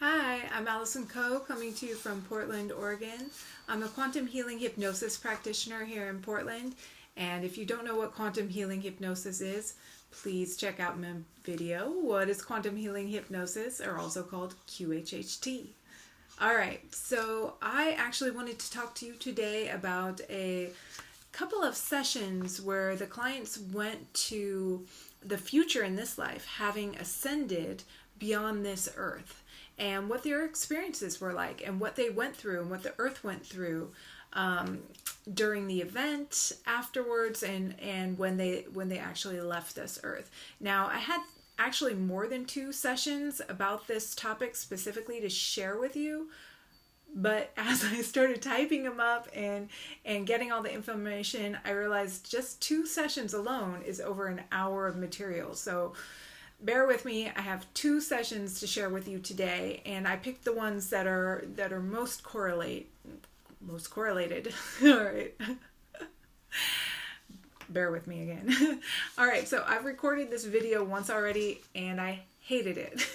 Hi, I'm Allison coming to you from Portland, Oregon. I'm a quantum healing hypnosis practitioner here in Portland. And if you don't know what quantum healing hypnosis is, please check out my video, What is Quantum Healing Hypnosis, or also called QHHT. Alright, so I actually wanted to talk to you today about a couple of sessions where the clients went to the future in this life, having ascended beyond this earth, and what their experiences were like, and what they went through, and what the earth went through during the event, afterwards, and when they actually left this earth. Now, I had actually more than 2 sessions about this topic specifically to share with you, but as I started typing them up and getting all the information, I realized just 2 sessions alone is over an hour of material. So bear with me. I have 2 sessions to share with you today, and I picked the ones that are most correlated. All right. Bear with me again. All right, so I've recorded this video once already, and I hated it.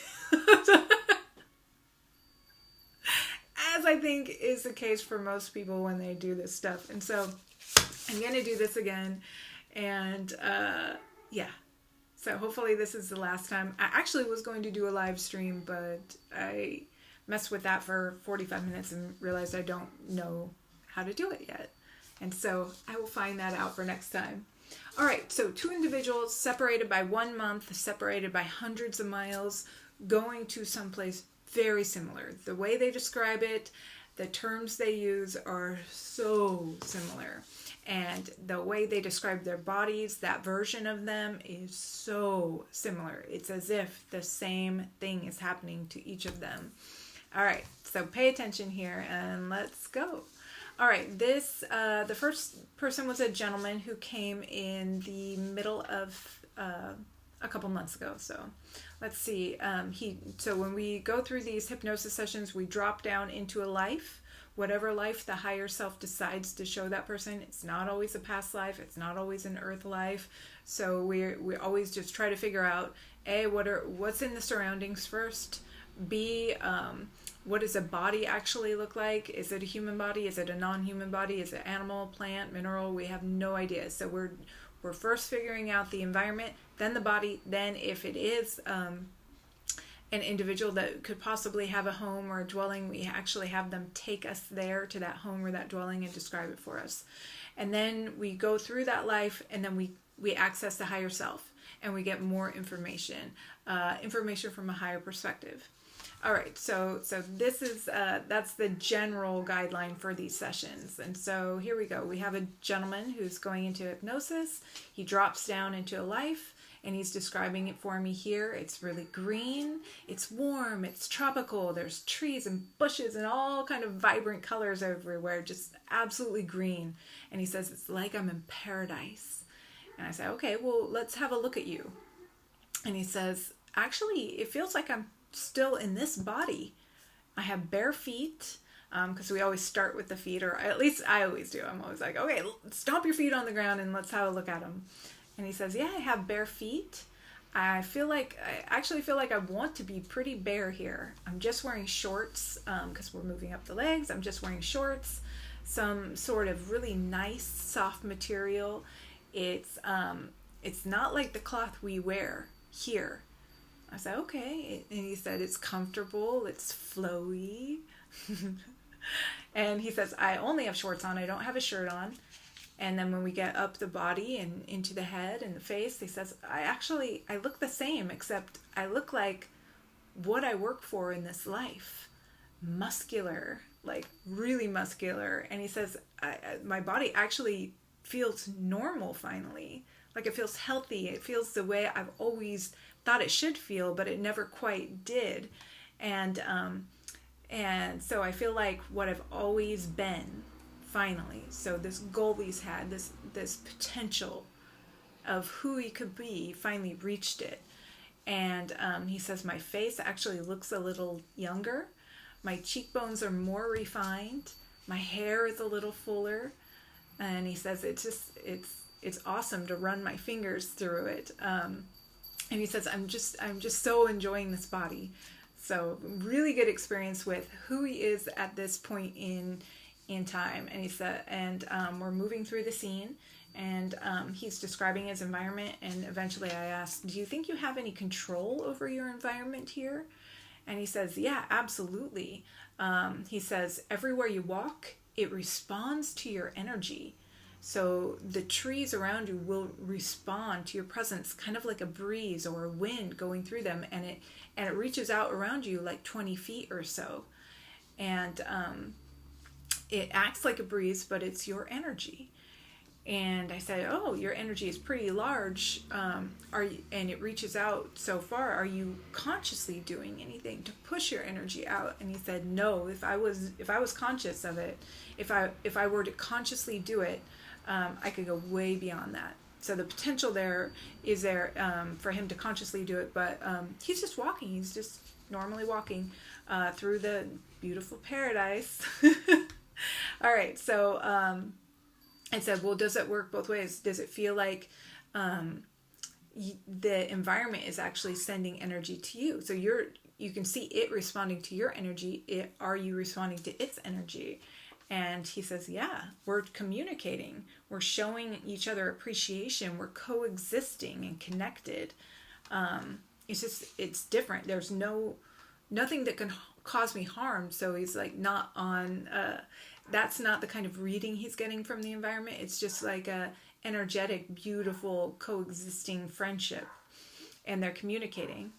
As I think is the case for most people when they do this stuff. And so I'm going to do this again. And yeah. So hopefully this is the last time. I actually was going to do a live stream, but I messed with that for 45 minutes and realized I don't know how to do it yet. And so I will find that out for next time. All right, so 2 individuals separated by 1 month, separated by hundreds of miles, going to someplace very similar. The way they describe it, the terms they use are so similar. And the way they describe their bodies, that version of them is so similar. It's as if the same thing is happening to each of them. All right, so pay attention here and let's go. All right, the first person was a gentleman who came in the middle of a couple months ago. So let's see. So when we go through these hypnosis sessions, we drop down into a life, whatever life the higher self decides to show that person. It's not always a past life. It's not always an earth life. So we always just try to figure out, A, what's in the surroundings first. B, what does a body actually look like? Is it a human body? Is it a non-human body? Is it animal, plant, mineral? We have no idea. So we're first figuring out the environment, then the body, then if it is an individual that could possibly have a home or a dwelling, we actually have them take us there to that home or that dwelling and describe it for us. And then we go through that life, and then we access the higher self, and we get more information from a higher perspective. All right, so this is that's the general guideline for these sessions. And so here we go. We have a gentleman who's going into hypnosis. He drops down into a life, and he's describing it for me here. It's really green, it's warm, it's tropical. There's trees and bushes and all kind of vibrant colors everywhere, just absolutely green. And he says, it's like I'm in paradise. And I say, okay, well, let's have a look at you. And he says, actually, it feels like I'm still in this body. I have bare feet, because we always start with the feet, or at least I always do. I'm always like, okay, stomp your feet on the ground and let's have a look at them. And he says, yeah, I have bare feet. I actually feel like I want to be pretty bare here. I'm just wearing shorts, because we're moving up the legs. I'm just wearing shorts, some sort of really nice soft material. It's not like the cloth we wear here. I said, okay. And he said, it's comfortable, it's flowy. And he says, I only have shorts on, I don't have a shirt on. And then when we get up the body and into the head and the face, he says, I look the same, except I look like what I work for in this life. Muscular, like really muscular. And he says, my body actually feels normal finally. Like it feels healthy. It feels the way I've always thought it should feel, but it never quite did. And so I feel like what I've always been, finally. So this goal he's had, this potential of who he could be, finally reached it. And he says, my face actually looks a little younger. My cheekbones are more refined. My hair is a little fuller. And he says, it's awesome to run my fingers through it. And he says, I'm just so enjoying this body. So really good experience with who he is at this point in time. And he said, and we're moving through the scene, and he's describing his environment. And eventually I asked, do you think you have any control over your environment here? And he says, yeah, absolutely. He says, everywhere you walk, it responds to your energy. So the trees around you will respond to your presence, kind of like a breeze or a wind going through them, and it reaches out around you like 20 feet or so, and it acts like a breeze, but it's your energy. And I said, oh, your energy is pretty large, and it reaches out so far. Are you consciously doing anything to push your energy out? And he said, no. If I was conscious of it, if I were to consciously do it, I could go way beyond that. So the potential there is there for him to consciously do it, but he's just walking. He's just normally walking through the beautiful paradise. All right, so I said, well, does it work both ways? Does it feel like the environment is actually sending energy to you? So you can see it responding to your energy. Are you responding to its energy? And he says, yeah, we're communicating. We're showing each other appreciation. We're coexisting and connected. It's different. There's nothing that can cause me harm. So he's like not on, that's not the kind of reading he's getting from the environment. It's just like a energetic, beautiful, coexisting friendship. And they're communicating.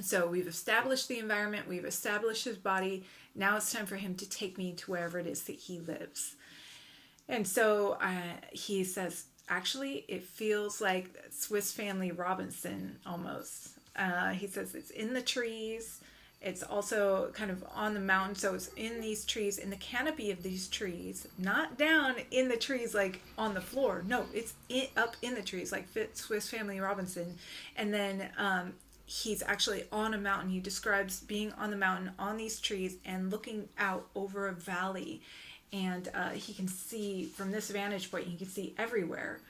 So we've established the environment. We've established his body. Now it's time for him to take me to wherever it is that he lives. And so he says, actually, it feels like Swiss Family Robinson almost. He says it's in the trees. It's also kind of on the mountain. So it's in these trees, in the canopy of these trees, not down in the trees like on the floor. No, it's up in the trees like Swiss Family Robinson. And then he's actually on a mountain. He describes being on the mountain on these trees and looking out over a valley. And he can see from this vantage point, he can see everywhere.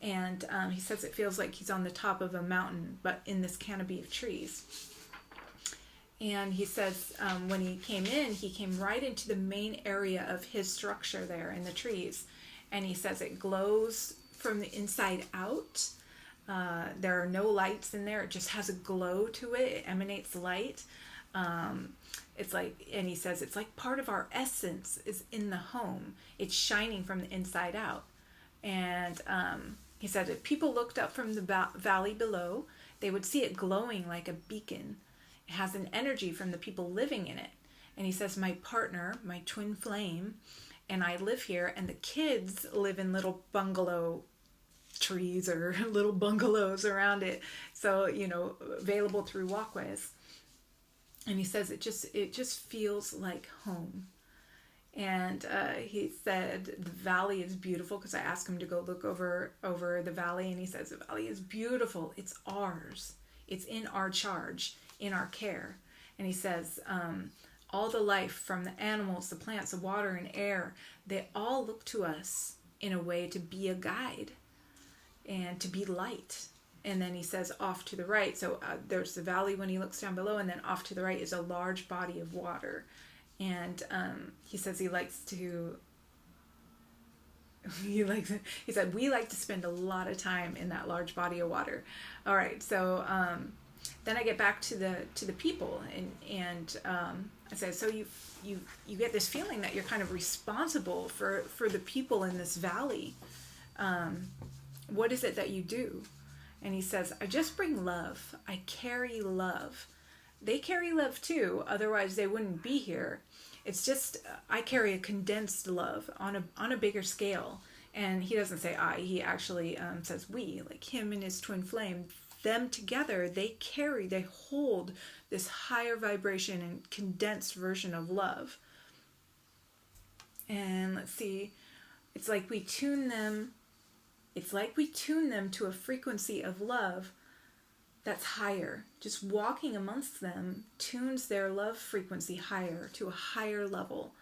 And he says it feels like he's on the top of a mountain, but in this canopy of trees. And he says when he came right into the main area of his structure there in the trees. And he says it glows from the inside out. There are no lights in there. It just has a glow to it. It emanates light. It's like, and he says, it's like part of our essence is in the home. It's shining from the inside out. And he said, if people looked up from the valley below, they would see it glowing like a beacon. It has an energy from the people living in it. And he says, my partner, my twin flame, and I live here, and the kids live in little bungalow trees or little bungalows around it, so available through walkways. And he says it just feels like home. And he said the valley is beautiful, because I asked him to go look over the valley, and he says the valley is beautiful. It's ours. It's in our charge, in our care. And he says all the life, from the animals, the plants, the water and air, they all look to us in a way to be a guide and to be light. And then he says off to the right, so there's the valley when he looks down below, and then off to the right is a large body of water. And he says he said we like to spend a lot of time in that large body of water. All right, so then I get back to the people, and I said, so you get this feeling that you're kind of responsible for the people in this valley. What is it that you do? And he says, I just bring love. I carry love. They carry love too, otherwise they wouldn't be here. It's just I carry a condensed love on a bigger scale. And he doesn't say I, he actually says we, like him and his twin flame. Them together, they hold this higher vibration and condensed version of love. And let's see, it's like we tune them to a frequency of love that's higher. Just walking amongst them tunes their love frequency higher, to a higher level.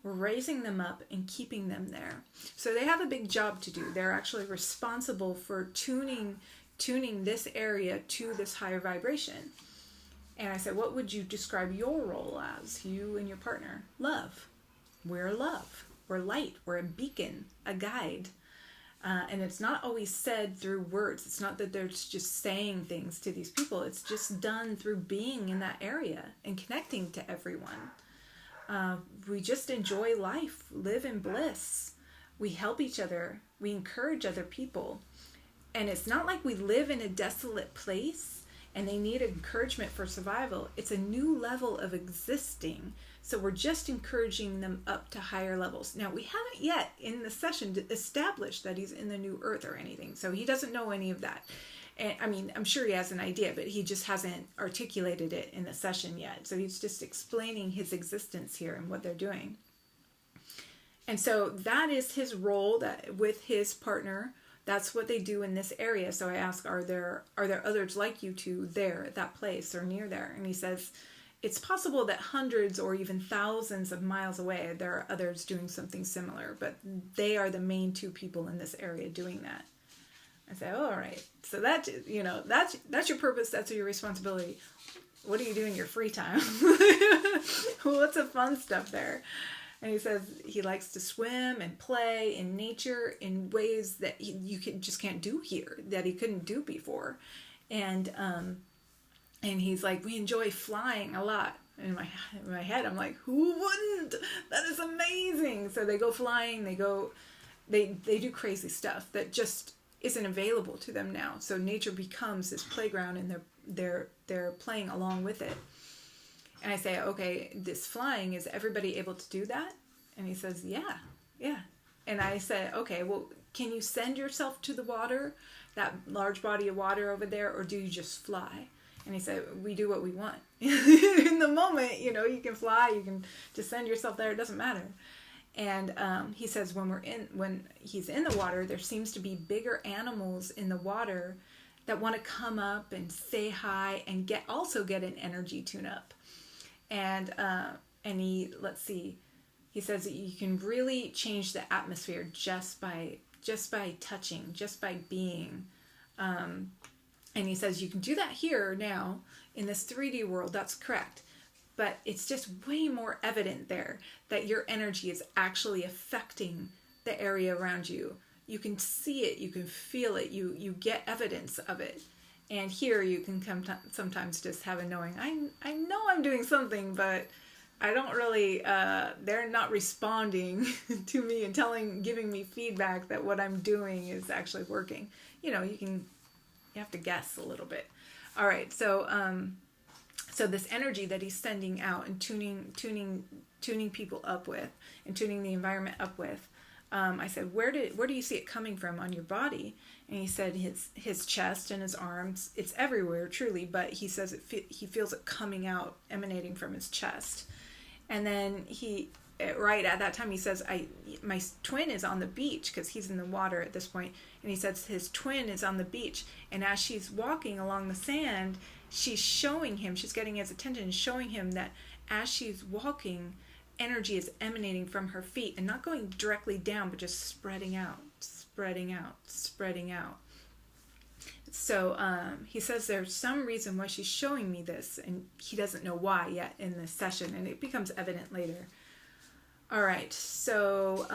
We're raising them up and keeping them there. So they have a big job to do. They're actually responsible for tuning this area to this higher vibration. And I said, what would you describe your role as, you and your partner? Love. We're love. We're light. We're a beacon, a guide. And it's not always said through words. It's not that they're just saying things to these people. It's just done through being in that area and connecting to everyone. We just enjoy life, live in bliss. We help each other. We encourage other people. And it's not like we live in a desolate place and they need encouragement for survival. It's a new level of existing. So we're just encouraging them up to higher levels. Now, we haven't yet in the session established that he's in the new earth or anything. So he doesn't know any of that. And I mean, I'm sure he has an idea, but he just hasn't articulated it in the session yet. So he's just explaining his existence here and what they're doing. And so that is his role, that with his partner. That's what they do in this area. So I ask, are there others like you two there at that place or near there? And he says, it's possible that hundreds or even thousands of miles away, there are others doing something similar, but they are the main two people in this area doing that. I say, oh, all right. So that's your purpose. That's your responsibility. What do you do in your free time? What's the fun stuff there? And he says he likes to swim and play in nature in ways that you just can't do here, that he couldn't do before. And he's like, we enjoy flying a lot. In my head, I'm like, who wouldn't? That is amazing. So they go flying. They do crazy stuff that just isn't available to them now. So nature becomes this playground, and they're playing along with it. And I say, okay, this flying, is everybody able to do that? And he says, yeah. And I said, okay, well, can you send yourself to the water, that large body of water over there, or do you just fly? And he said, we do what we want. In the moment, you can fly, you can just send yourself there, it doesn't matter. And he says when he's in the water, there seems to be bigger animals in the water that want to come up and say hi and also get an energy tune up. And he says that you can really change the atmosphere just by touching, just by being. And he says you can do that here now in this 3D world. That's correct. But it's just way more evident there that your energy is actually affecting the area around you. You can see it, you can feel it, you get evidence of it. And here you can sometimes just have a knowing. I know I'm doing something, but I don't really, they're not responding to me and giving me feedback that what I'm doing is actually working. You have to guess a little bit. All right, so this energy that he's sending out and tuning people up with and tuning the environment up with, I said, where do you see it coming from on your body? And he said his chest and his arms. It's everywhere, truly, but he says he feels it coming out, emanating from his chest. And then right at that time, he says, my twin is on the beach, because he's in the water at this point. And he says his twin is on the beach. And as she's walking along the sand, she's getting his attention, showing him that as she's walking, energy is emanating from her feet and not going directly down, but just spreading out. So he says there's some reason why she's showing me this, and he doesn't know why yet in this session, and it becomes evident later. All right, so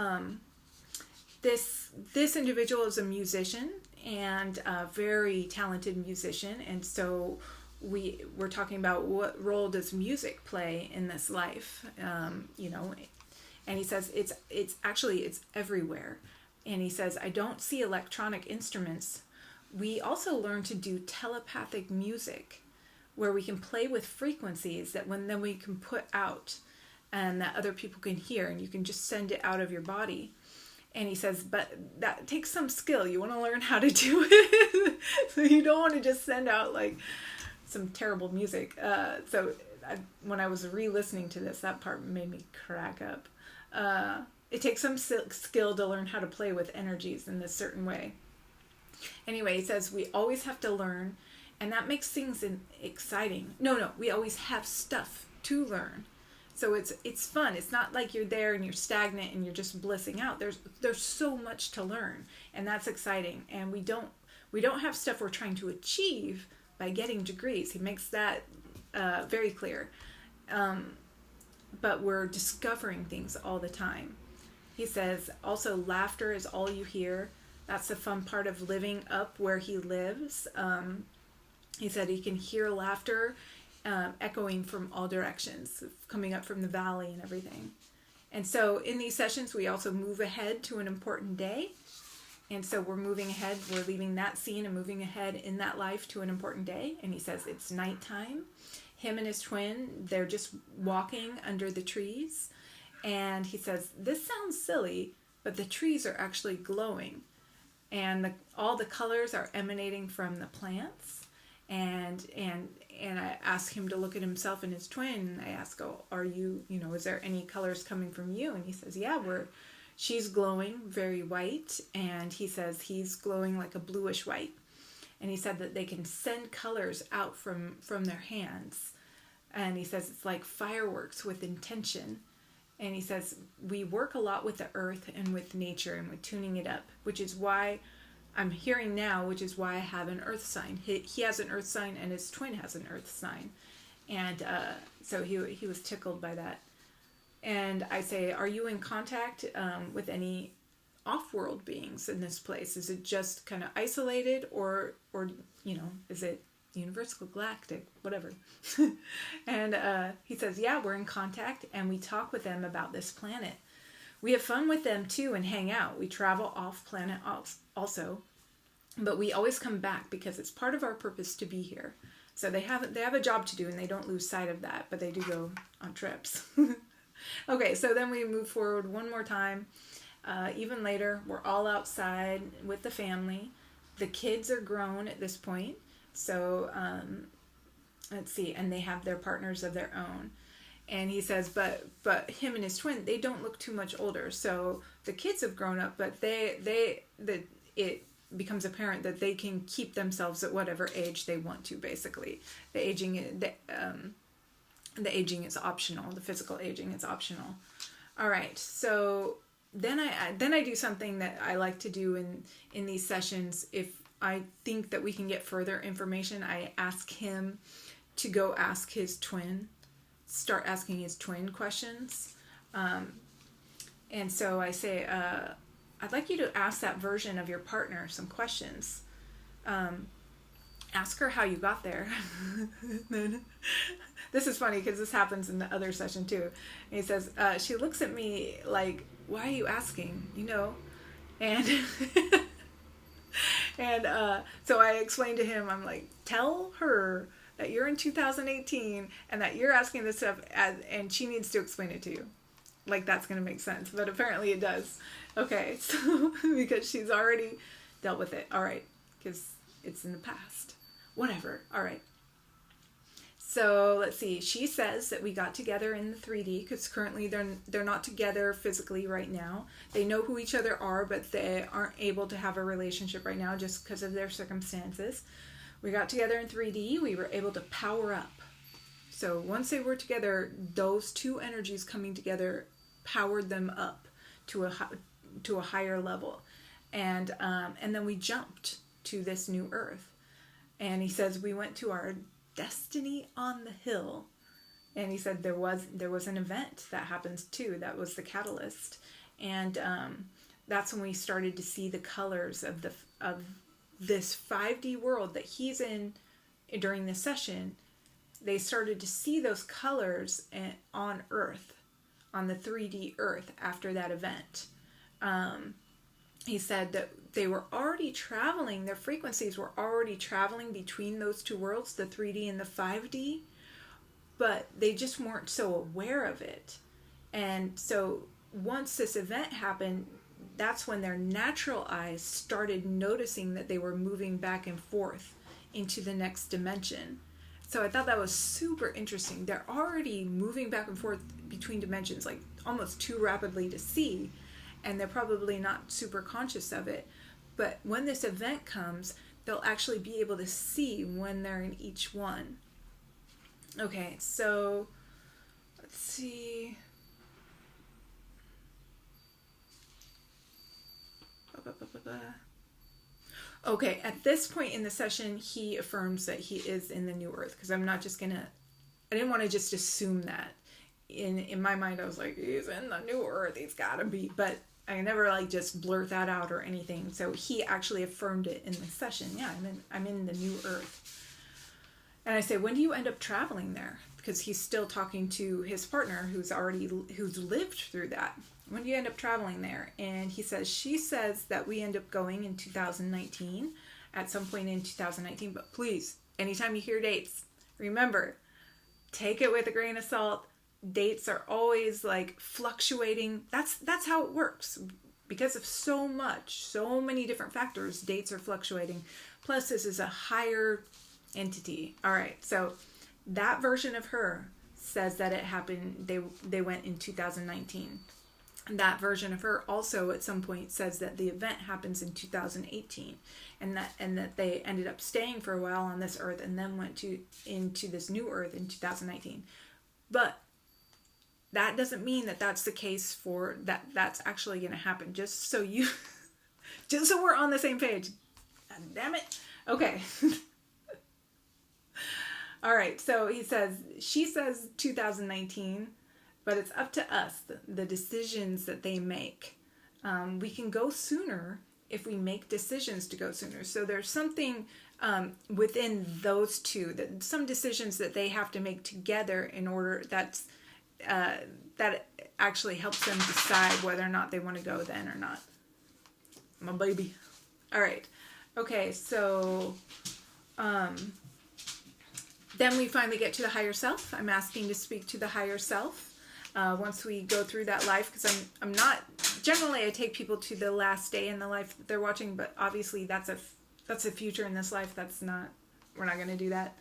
this individual is a musician, and a very talented musician, and so we're talking about what role does music play in this life, and he says it's everywhere. And he says, I don't see electronic instruments. We also learn to do telepathic music, where we can play with frequencies that then we can put out and that other people can hear, and you can just send it out of your body. And he says, but that takes some skill. You want to learn how to do it. So you don't want to just send out like some terrible music. When I was re-listening to this, that part made me crack up. It takes some skill to learn how to play with energies in this certain way. Anyway, he says we always have to learn, and that makes things exciting. No, we always have stuff to learn. So it's fun. It's not like you're there and you're stagnant and you're just blissing out. There's so much to learn, and that's exciting. And we don't have stuff we're trying to achieve by getting degrees. He makes that very clear. But we're discovering things all the time. He says, also, laughter is all you hear. That's the fun part of living up where he lives. He said he can hear laughter echoing from all directions, coming up from the valley and everything. And so in these sessions, we also move ahead to an important day. And so we're moving ahead. We're leaving that scene and moving ahead in that life to an important day. And he says it's nighttime. Him and his twin, they're just walking under the trees. And he says, this sounds silly, but the trees are actually glowing. And all the colors are emanating from the plants. And I ask him to look at himself and his twin. And I ask, oh, are you, is there any colors coming from you? And he says, yeah, she's glowing very white. And he says he's glowing like a bluish white. And he said that they can send colors out from their hands. And he says it's like fireworks with intention. And he says we work a lot with the earth and with nature and with tuning it up, which is why I'm hearing now, which is why I have an earth sign. He has an earth sign and his twin has an earth sign. And so he was tickled by that. And I say, are you in contact with any off-world beings in this place? Is it just kind of isolated or is it universal, galactic, whatever? And he says, yeah, we're in contact and we talk with them about this planet. We have fun with them too and hang out. We travel off planet also, but we always come back because it's part of our purpose to be here. So they have a job to do and they don't lose sight of that, but they do go on trips. Okay, so then we move forward one more time. Even later, we're all outside with the family. The kids are grown at this point. So, let's see, and they have their partners of their own. And he says, but him and his twin, they don't look too much older. So the kids have grown up, but it becomes apparent that they can keep themselves at whatever age they want to, basically. The aging is optional. The physical aging is optional. All right, so then I do something that I like to do in these sessions. If I think that we can get further information, I ask him to go ask his twin, start asking his twin questions. And so I say, I'd like you to ask that version of your partner some questions. Ask her how you got there. This is funny because this happens in the other session too. And he says, she looks at me like, why are you asking? And and so I explained to him, I'm like, tell her that you're in 2018 and that you're asking this stuff and she needs to explain it to you. Like that's going to make sense. But apparently it does. Okay. So because she's already dealt with it. All right. Because it's in the past. Whatever. All right. So let's see. She says that we got together in the 3D because currently they're not together physically right now. They know who each other are, but they aren't able to have a relationship right now just because of their circumstances. We got together in 3D. We were able to power up. So once they were together, those two energies coming together powered them up to a higher level, and then we jumped to this new earth. And he says we went to our destiny on the hill, and he said there was an event that happened too. That was the catalyst, and that's when we started to see the colors of this 5D world that he's in during this session. They started to see those colors on Earth, on the 3D Earth after that event. He said that they were already traveling, their frequencies were already traveling between those two worlds, the 3D and the 5D, but they just weren't so aware of it. And so once this event happened, that's when their natural eyes started noticing that they were moving back and forth into the next dimension. So I thought that was super interesting. They're already moving back and forth between dimensions, like almost too rapidly to see, and they're probably not super conscious of it. But when this event comes, they'll actually be able to see when they're in each one. Okay, so let's see. Okay, at this point in the session, he affirms that he is in the new earth, because I'm not just going to didn't want to just assume that. In my mind, I was like, he's in the new earth, he's gotta be, but I never like just blurt that out or anything. So he actually affirmed it in the session. Yeah, I'm in the new earth. And I say, when do you end up traveling there? Because he's still talking to his partner who's lived through that. When do you end up traveling there? And she says that we end up going in 2019, at some point in 2019. But please, anytime you hear dates, remember, take it with a grain of salt. Dates are always like fluctuating. That's how it works. Because of so many different factors, dates are fluctuating. Plus, this is a higher entity. All right, so that version of her says that it happened, they went in 2019. That version of her also at some point says that the event happens in 2018, and that they ended up staying for a while on this earth and then went into this new earth in 2019. But that doesn't mean that that's the case for that's actually going to happen. Just so we're on the same page. God damn it. Okay. All right. So she says 2019, but it's up to us, the decisions that they make. We can go sooner if we make decisions to go sooner. So there's something within those two, some decisions that they have to make together in order that actually helps them decide whether or not they want to go then or not. My baby. All right. Okay, so then we finally get to the higher self. I'm asking to speak to the higher self once we go through that life, because I'm not, generally I take people to the last day in the life that they're watching, but obviously that's a future in this life. We're not going to do that.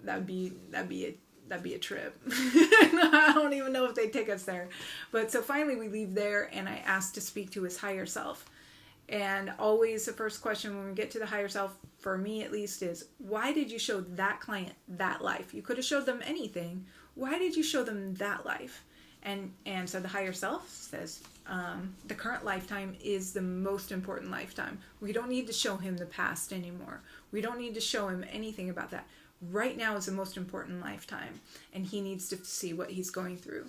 That'd be a trip. I don't even know if they'd take us there. But so finally we leave there, and I asked to speak to his higher self. And always the first question when we get to the higher self, for me at least, is why did you show that client that life? You could have showed them anything. Why did you show them that life? And so the higher self says, the current lifetime is the most important lifetime. We don't need to show him the past anymore. We don't need to show him anything about that. Right now is the most important lifetime, and he needs to see what he's going through.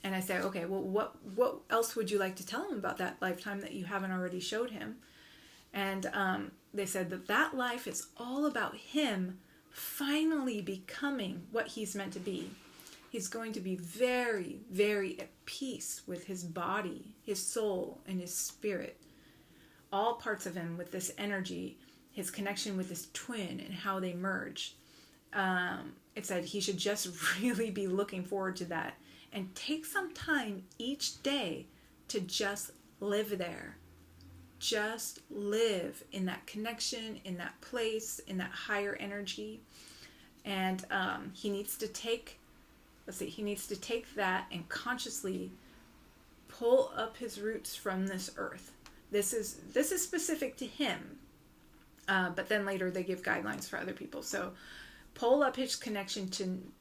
And I say, okay, well, what else would you like to tell him about that lifetime that you haven't already showed him? And they said that life is all about him finally becoming what he's meant to be. He's going to be very, very at peace with his body, his soul, and his spirit. All parts of him with this energy, his connection with his twin and how they merge. It said he should just really be looking forward to that and take some time each day to just live there. Just live in that connection, in that place, in that higher energy. And he needs to take that and consciously pull up his roots from this earth. This is specific to him. But then later they give guidelines for other people. So pull up his connection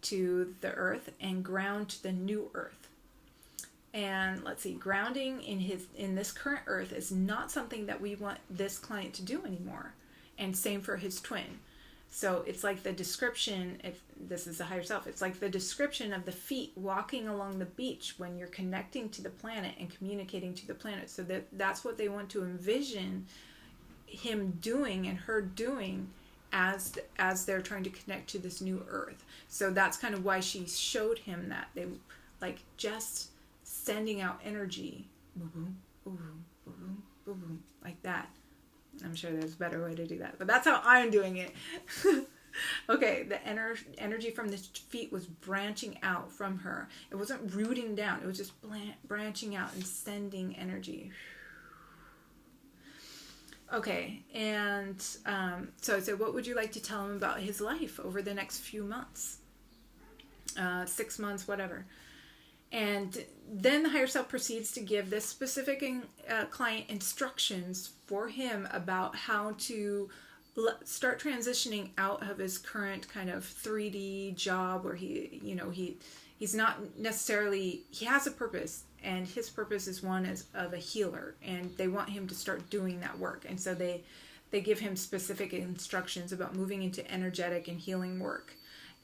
to the earth and ground to the new earth. And let's see, grounding in this current earth is not something that we want this client to do anymore. And same for his twin. So it's like the description, if this is the higher self, it's like the description of the feet walking along the beach when you're connecting to the planet and communicating to the planet. So that's what they want to envision him doing and her doing as they're trying to connect to this new earth. So that's kind of why she showed him that. They like just sending out energy, boom, boom, boom, boom, boom, boom, like that. I'm sure there's a better way to do that, but that's how I'm doing it. Okay, the energy from the feet was branching out from her. It wasn't rooting down. It was just branching out and sending energy. Okay, and so I said, what would you like to tell him about his life over the next few months? 6 months, whatever. And then the higher self proceeds to give this specific client instructions for him about how to start transitioning out of his current kind of 3D job where he's not necessarily, he has a purpose, and his purpose is one of a healer, and they want him to start doing that work. And so they give him specific instructions about moving into energetic and healing work.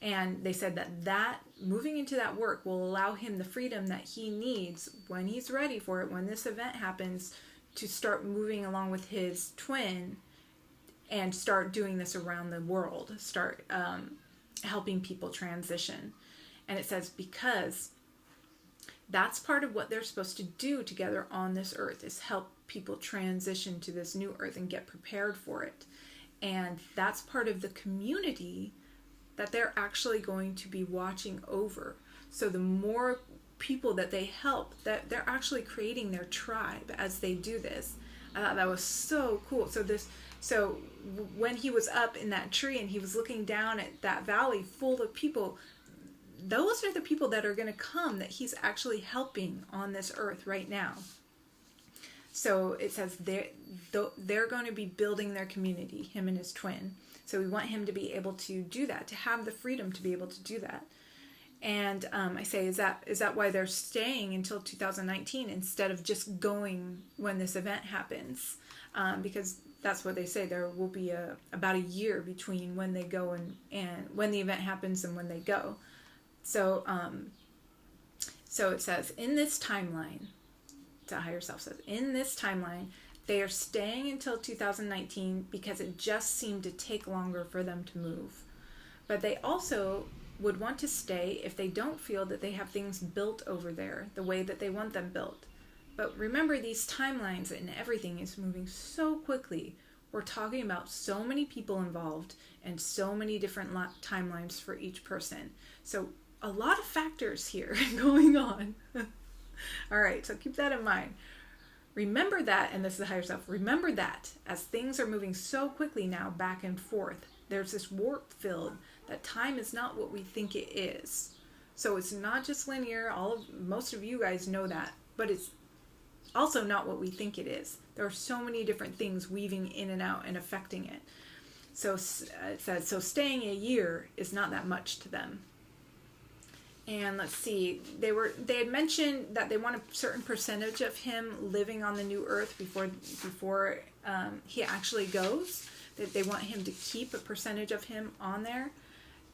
And they said that moving into that work will allow him the freedom that he needs when he's ready for it, when this event happens, to start moving along with his twin and start doing this around the world, start helping people transition. And it says, because that's part of what they're supposed to do together on this earth, is help people transition to this new earth and get prepared for it. And that's part of the community that they're actually going to be watching over. So the more people that they help, that they're actually creating their tribe as they do this. I thought that was so cool. So when he was up in that tree and he was looking down at that valley full of people, those are the people that are going to come, that he's actually helping on this earth right now. So it says they're going to be building their community, him and his twin. So we want him to be able to do that, to have the freedom to be able to do that. And I say, is that why they're staying until 2019 instead of just going when this event happens? Because that's what they say. There will be about a year between when they go and when the event happens and when they go. So it says, in this timeline, the higher self says, in this timeline, they are staying until 2019 because it just seemed to take longer for them to move. But they also would want to stay if they don't feel that they have things built over there the way that they want them built. But remember, these timelines and everything is moving so quickly. We're talking about so many people involved and so many different timelines for each person. So a lot of factors here going on. All right, so keep that in mind. Remember that, and this is the higher self, remember that as things are moving so quickly now back and forth, there's this warp field that time is not what we think it is. So it's not just linear. Most of you guys know that, but it's also not what we think it is. There are so many different things weaving in and out and affecting it. So it says, so staying a year is not that much to them. And let's see, they had mentioned that they want a certain percentage of him living on the new earth before he actually goes. That they want him to keep a percentage of him on there,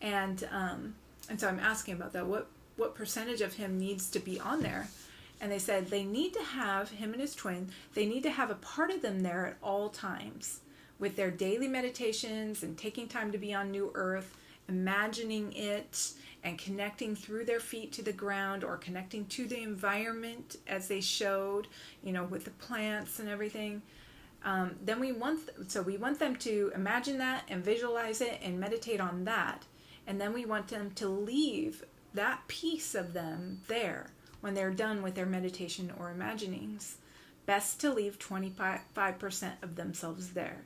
and so I'm asking about that. What percentage of him needs to be on there? And they said they need to have him and his twin. They need to have a part of them there at all times, with their daily meditations and taking time to be on new earth, imagining it, and connecting through their feet to the ground, or connecting to the environment as they showed, with the plants and everything. Then we want them to imagine that and visualize it and meditate on that. And then we want them to leave that piece of them there when they're done with their meditation or imaginings. Best to leave 25% of themselves there.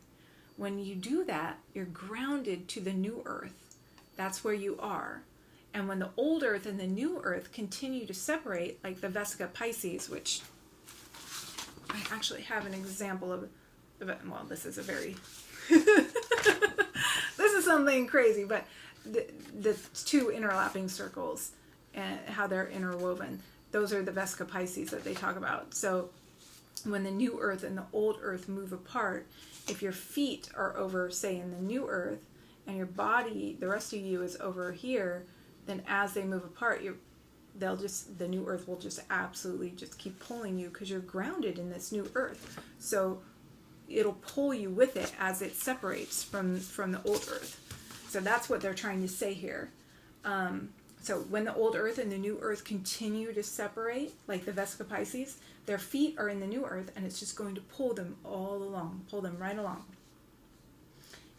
When you do that, you're grounded to the new earth. That's where you are. And when the old earth and the new earth continue to separate, like the Vesica Pisces, which I actually have an example of, well, this is a very, this is something crazy, but the two interlapping circles and how they're interwoven, those are the Vesica Pisces that they talk about. So when the new earth and the old earth move apart, if your feet are over, say, in the new earth, and your body, the rest of you, is over here, then as they move apart, the new earth will just absolutely just keep pulling you, because you're grounded in this new earth. So it'll pull you with it as it separates from the old earth. So that's what they're trying to say here. So when the old earth and the new earth continue to separate, like the Vesica Pisces, their feet are in the new earth, and it's just going to pull them all along, pull them right along.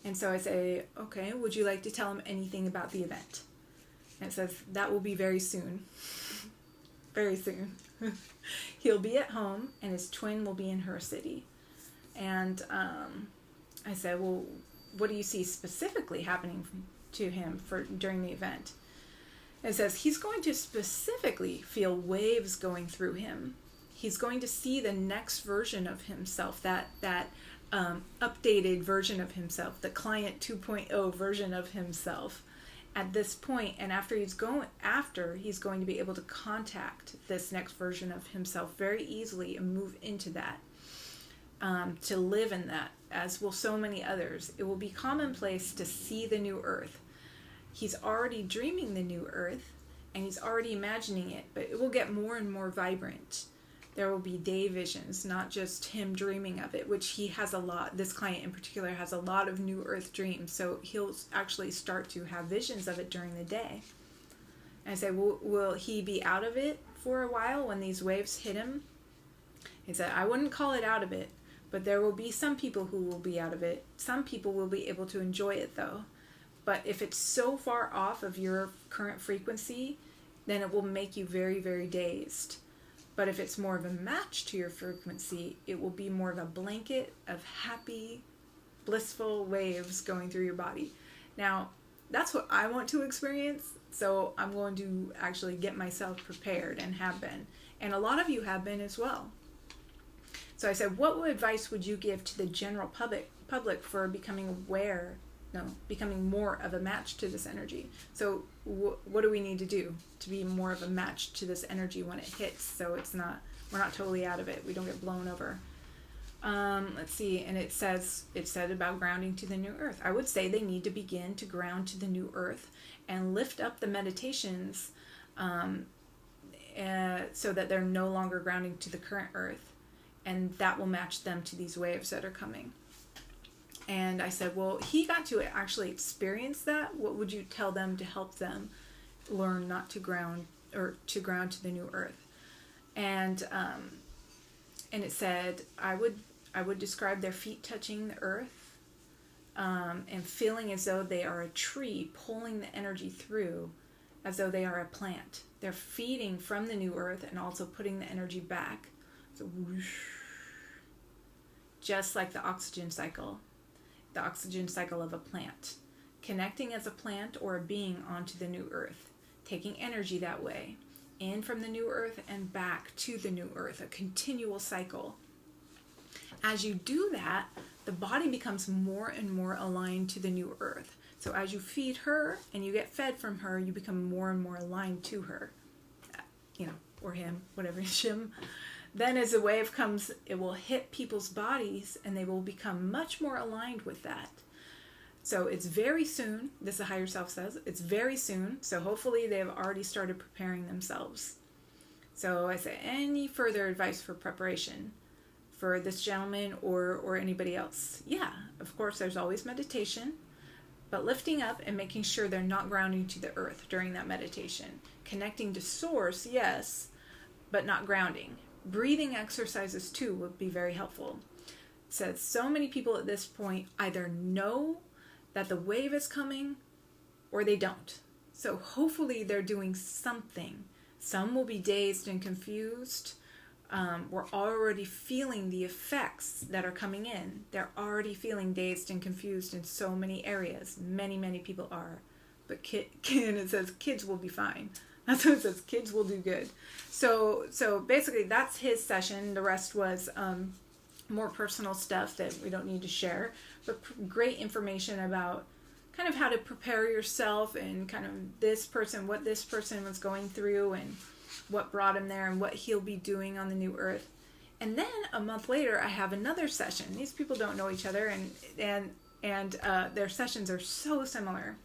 And so I say, okay, would you like to tell him anything about the event? And it says, that will be very soon. Very soon. He'll be at home, and his twin will be in her city. And I said, well, what do you see specifically happening to him during the event? It says he's going to specifically feel waves going through him. He's going to see the next version of himself, that updated version of himself, the client 2.0 version of himself at this point. And after he's going to be able to contact this next version of himself very easily and move into that, to live in that, as will so many others. It will be commonplace to see the new earth. he's already dreaming the new earth, and he's already imagining it, but it will get more and more vibrant. There will be day visions, not just him dreaming of it, which he has a lot. This client in particular has a lot of new earth dreams, so he'll actually start to have visions of it during the day. And I say, will he be out of it for a while when these waves hit him? He said, I wouldn't call it out of it, but there will be some people who will be out of it. Some people will be able to enjoy it though. But if it's so far off of your current frequency, then it will make you very, very dazed. But if it's more of a match to your frequency, it will be more of a blanket of happy, blissful waves going through your body. Now, that's what I want to experience, so I'm going to actually get myself prepared and have been. And a lot of you have been as well. So I said, what advice would you give to the general public for becoming becoming more of a match to this energy? So what do we need to do to be more of a match to this energy when it hits, so we're not totally out of it, we don't get blown over? Let's see, and it said about grounding to the new earth. I would say they need to begin to ground to the new earth and lift up the meditations so that they're no longer grounding to the current earth, and that will match them to these waves that are coming. And I said, well, he got to actually experience that. What would you tell them to help them learn not to ground, or to ground to the new earth? And it said, I would describe their feet touching the earth and feeling as though they are a tree pulling the energy through, as though they are a plant. They're feeding from the new earth and also putting the energy back. So whoosh, just like the oxygen cycle of a plant, connecting as a plant or a being onto the new earth, taking energy that way, in from the new earth and back to the new earth, a continual cycle. As you do that, the body becomes more and more aligned to the new earth. So as you feed her and you get fed from her, you become more and more aligned to her, or him, whatever is him. Then as the wave comes, it will hit people's bodies and they will become much more aligned with that. So it's very soon, this the higher self says, it's very soon. So hopefully they have already started preparing themselves. So I say, any further advice for preparation for this gentleman or anybody else? Yeah, of course, there's always meditation, but lifting up and making sure they're not grounding to the earth during that meditation. Connecting to source, yes, but not grounding. Breathing exercises too would be very helpful. It says so many people at this point either know that the wave is coming or they don't. So hopefully they're doing something. Some will be dazed and confused. We're already feeling the effects that are coming in. They're already feeling dazed and confused in so many areas. Many, many people are. But and it says kids will be fine. That's what it says. Kids will do good. So basically that's his session. The rest was more personal stuff that we don't need to share, but great information about kind of how to prepare yourself and kind of what this person was going through and what brought him there and what he'll be doing on the new earth. And then a month later, I have another session. These people don't know each other, and their sessions are so similar.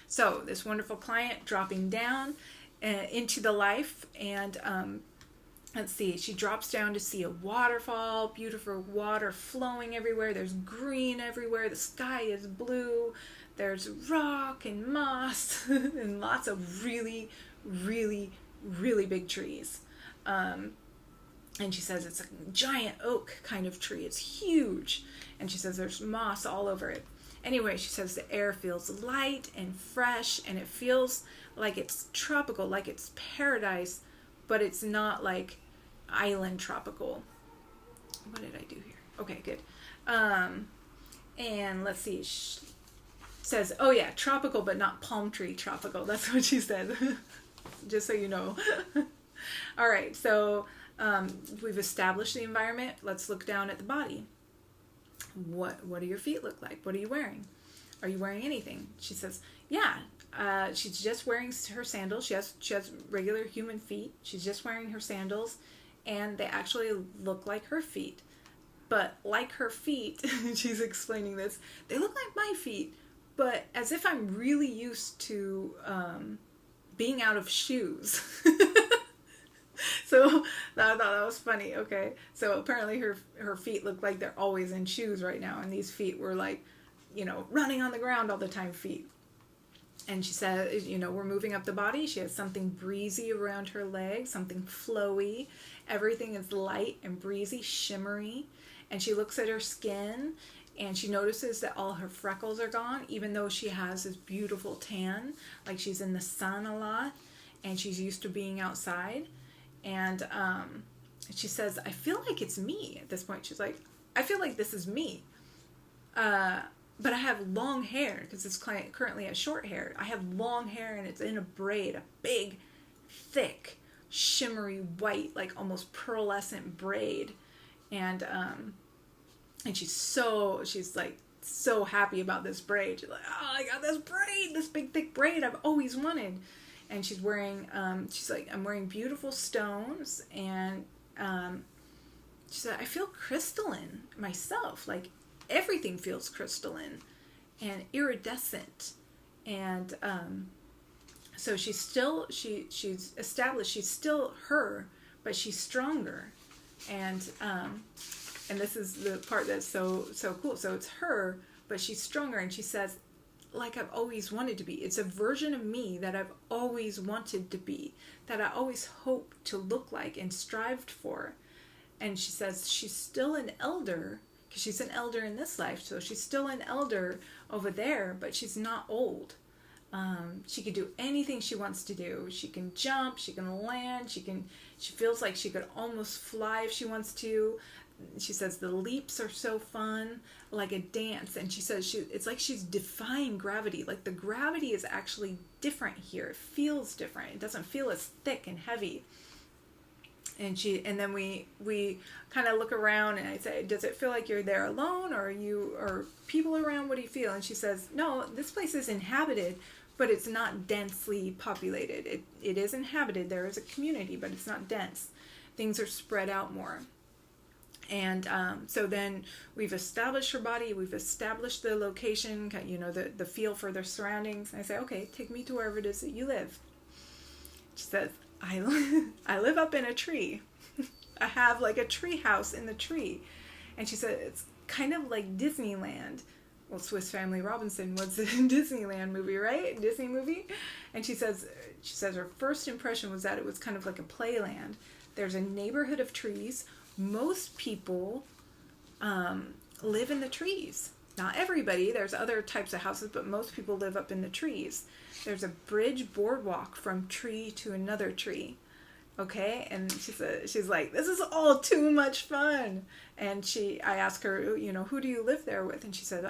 So this wonderful client dropping down into the life, and let's see, she drops down to see a waterfall, beautiful water flowing everywhere. There's green everywhere. The sky is blue. There's rock and moss and lots of really, really, really big trees. And she says it's a giant oak kind of tree. It's huge. And she says there's moss all over it. Anyway, she says the air feels light and fresh, and it feels like it's tropical, like it's paradise, but it's not like island tropical. What did I do here? Okay, good. And let's see. She says, oh yeah, tropical, but not palm tree tropical. That's what she said. Just so you know. All right, so we've established the environment. Let's look down at the body. What do your feet look like? What are you wearing? Are you wearing anything? She says, yeah. She's just wearing her sandals. She has regular human feet. She's just wearing her sandals, and they actually look like her feet. But like her feet, she's explaining this, they look like my feet, but as if I'm really used to being out of shoes. So I thought that was funny. Okay, so apparently her feet look like they're always in shoes right now, and these feet were like, running on the ground all the time feet. And she said, we're moving up the body. She has something breezy around her legs, something flowy. Everything is light and breezy, shimmery. And she looks at her skin and she notices that all her freckles are gone, even though she has this beautiful tan, like she's in the sun a lot and she's used to being outside. And she says, I feel like it's me at this point. She's like, I feel like this is me. But I have long hair, because this client currently has short hair. I have long hair and it's in a braid, a big, thick, shimmery white, like almost pearlescent braid. And she's like so happy about this braid. She's like, oh, I got this braid, this big thick braid I've always wanted. And she's wearing, she's like, I'm wearing beautiful stones. And she said, I feel crystalline myself. Like everything feels crystalline and iridescent. And so she's established she's still her, but she's stronger. And this is the part that's so cool. So it's her, but she's stronger. And she says, like I've always wanted to be. It's a version of me that I've always wanted to be, that I always hoped to look like and strived for. And she says she's still an elder, because she's an elder in this life, so she's still an elder over there, but she's not old. She can do anything she wants to do. She can jump, she can land, she feels like she could almost fly if she wants to. She says the leaps are so fun, like a dance. And she says it's like she's defying gravity. Like the gravity is actually different here. It feels different. It doesn't feel as thick and heavy. And then we kind of look around, and I say, does it feel like you're there alone, or are people around? What do you feel? And she says, no, this place is inhabited, but it's not densely populated. It is inhabited. There is a community, but it's not dense. Things are spread out more. And so then we've established her body, we've established the location, the feel for their surroundings. And I say, okay, take me to wherever it is that you live. She says, I live up in a tree. I have like a tree house in the tree. And she said, it's kind of like Disneyland. Well, Swiss Family Robinson was a Disneyland movie, right? Disney movie. And she says her first impression was that it was kind of like a playland. There's a neighborhood of trees. Most people live in the trees. Not everybody. There's other types of houses, but most people live up in the trees. There's a bridge boardwalk from tree to another tree. Okay? And she's like, this is all too much fun. And I asked her, who do you live there with? And she said,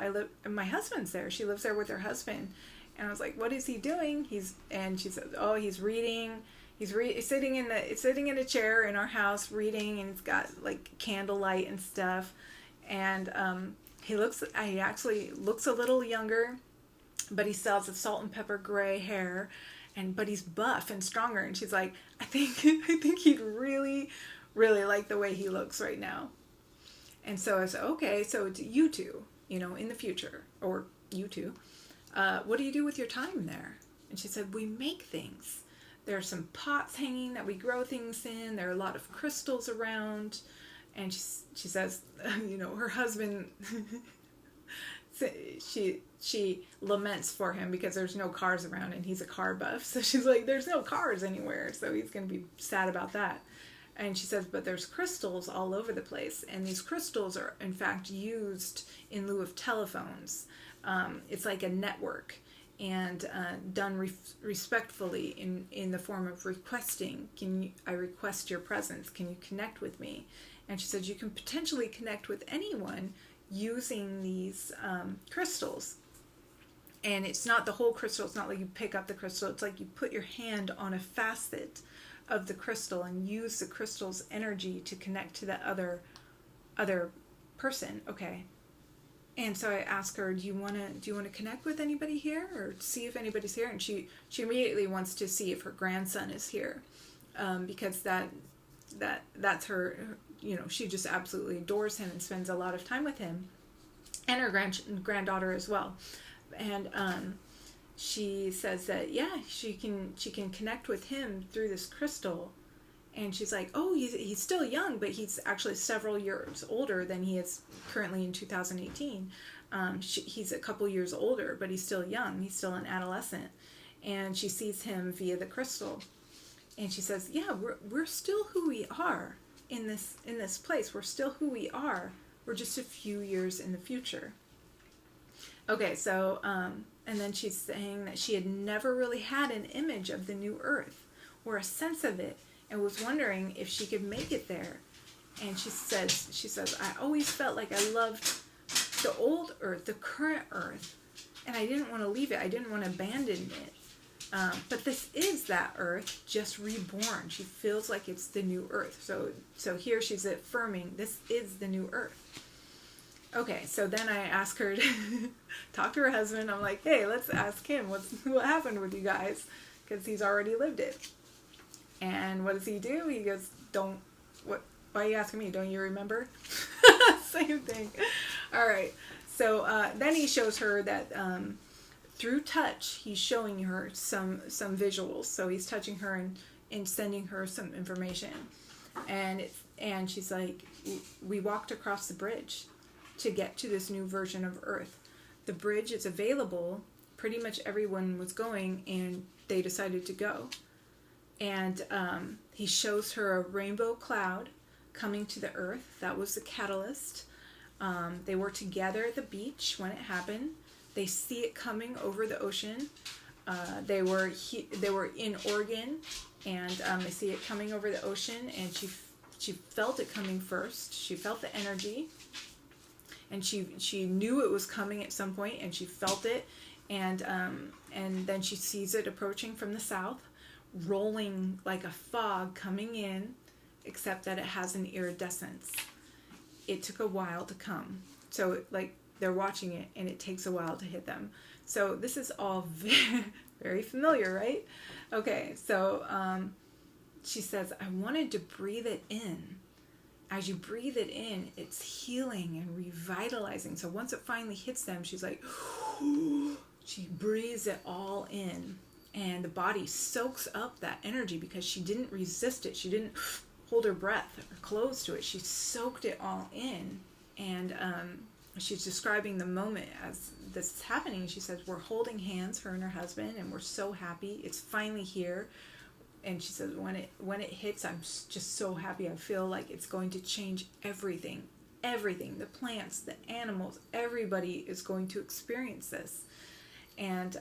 my husband's there. She lives there with her husband. And I was like, what is he doing? And she said, oh, he's reading. He's sitting in a chair in our house reading, and he's got like candlelight and stuff. And he actually looks a little younger, but he still has a salt and pepper gray hair, but he's buff and stronger. And she's like, I think he'd really, really like the way he looks right now. And so I said, okay, so it's you two, in the future, or you two, what do you do with your time there? And she said, we make things. There are some pots hanging that we grow things in. There are a lot of crystals around. And she says, her husband, she laments for him because there's no cars around and he's a car buff. So she's like, there's no cars anywhere. So he's going to be sad about that. And she says, but there's crystals all over the place. And these crystals are, in fact, used in lieu of telephones. It's like a network. And done respectfully in the form of requesting. I request your presence. Can you connect with me? And she said you can potentially connect with anyone using these crystals. And it's not the whole crystal. It's not like you pick up the crystal. It's like you put your hand on a facet of the crystal and use the crystal's energy to connect to that other person. Okay. And so I asked her, do you want to connect with anybody here, or see if anybody's here? And she immediately wants to see if her grandson is here, because that's her. She just absolutely adores him and spends a lot of time with him, and her granddaughter as well. And she says that, yeah, she can connect with him through this crystal. And she's like, oh, he's still young, but he's actually several years older than he is currently in 2018. He's a couple years older, but he's still young. He's still an adolescent. And she sees him via the crystal. And she says, yeah, we're still who we are in this place. We're still who we are. We're just a few years in the future. Okay, so, and then she's saying that she had never really had an image of the new earth or a sense of it, and was wondering if she could make it there. And she says, I always felt like I loved the old earth, the current earth, and I didn't want to leave it. I didn't want to abandon it. But this is that earth, just reborn. She feels like it's the new earth. So here she's affirming this is the new earth. Okay, so then I ask her to talk to her husband. I'm like, hey, let's ask him what happened with you guys, because he's already lived it. And what does he do? He goes, why are you asking me? Don't you remember? Same thing. All right. So then he shows her that through touch, he's showing her some visuals. So he's touching her and sending her some information. And she's like, we walked across the bridge to get to this new version of Earth. The bridge is available. Pretty much everyone was going, and they decided to go. And he shows her a rainbow cloud coming to the earth. That was the catalyst. They were together at the beach when it happened. They see it coming over the ocean. They were in Oregon, and they see it coming over the ocean. And she felt it coming first. She felt the energy, and she knew it was coming at some point, and she felt it. And then she sees it approaching from the south, rolling like a fog coming in, except that it has an iridescence. It took a while to come. So like they're watching it, and it takes a while to hit them. So this is all very, very familiar, right? Okay, so she says, I wanted to breathe it in. As you breathe it in, it's healing and revitalizing. So once it finally hits them, she's like, she breathes it all in. And the body soaks up that energy because she didn't resist it. She didn't hold her breath or close to it. She soaked it all in. And she's describing the moment as this is happening. She says, we're holding hands, her and her husband, and we're so happy. It's finally here. And she says, when it hits, I'm just so happy. I feel like it's going to change everything. Everything. The plants, the animals, everybody is going to experience this. And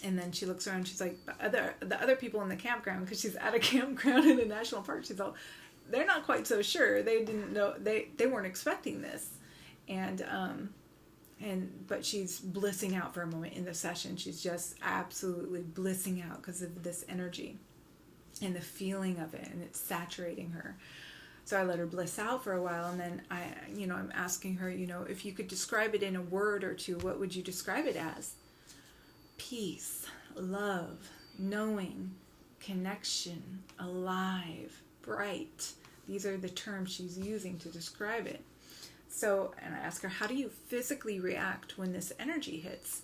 then she looks around, she's like, the other people in the campground, because she's at a campground in a national park, she's all, they're not quite so sure. They didn't know, they weren't expecting this. But she's blissing out for a moment in the session. She's just absolutely blissing out because of this energy and the feeling of it, and it's saturating her. So I let her bliss out for a while, and then I'm asking her, if you could describe it in a word or two, what would you describe it as? Peace, love, knowing, connection, alive, bright. These are the terms she's using to describe it. So, and I ask her, how do you physically react when this energy hits?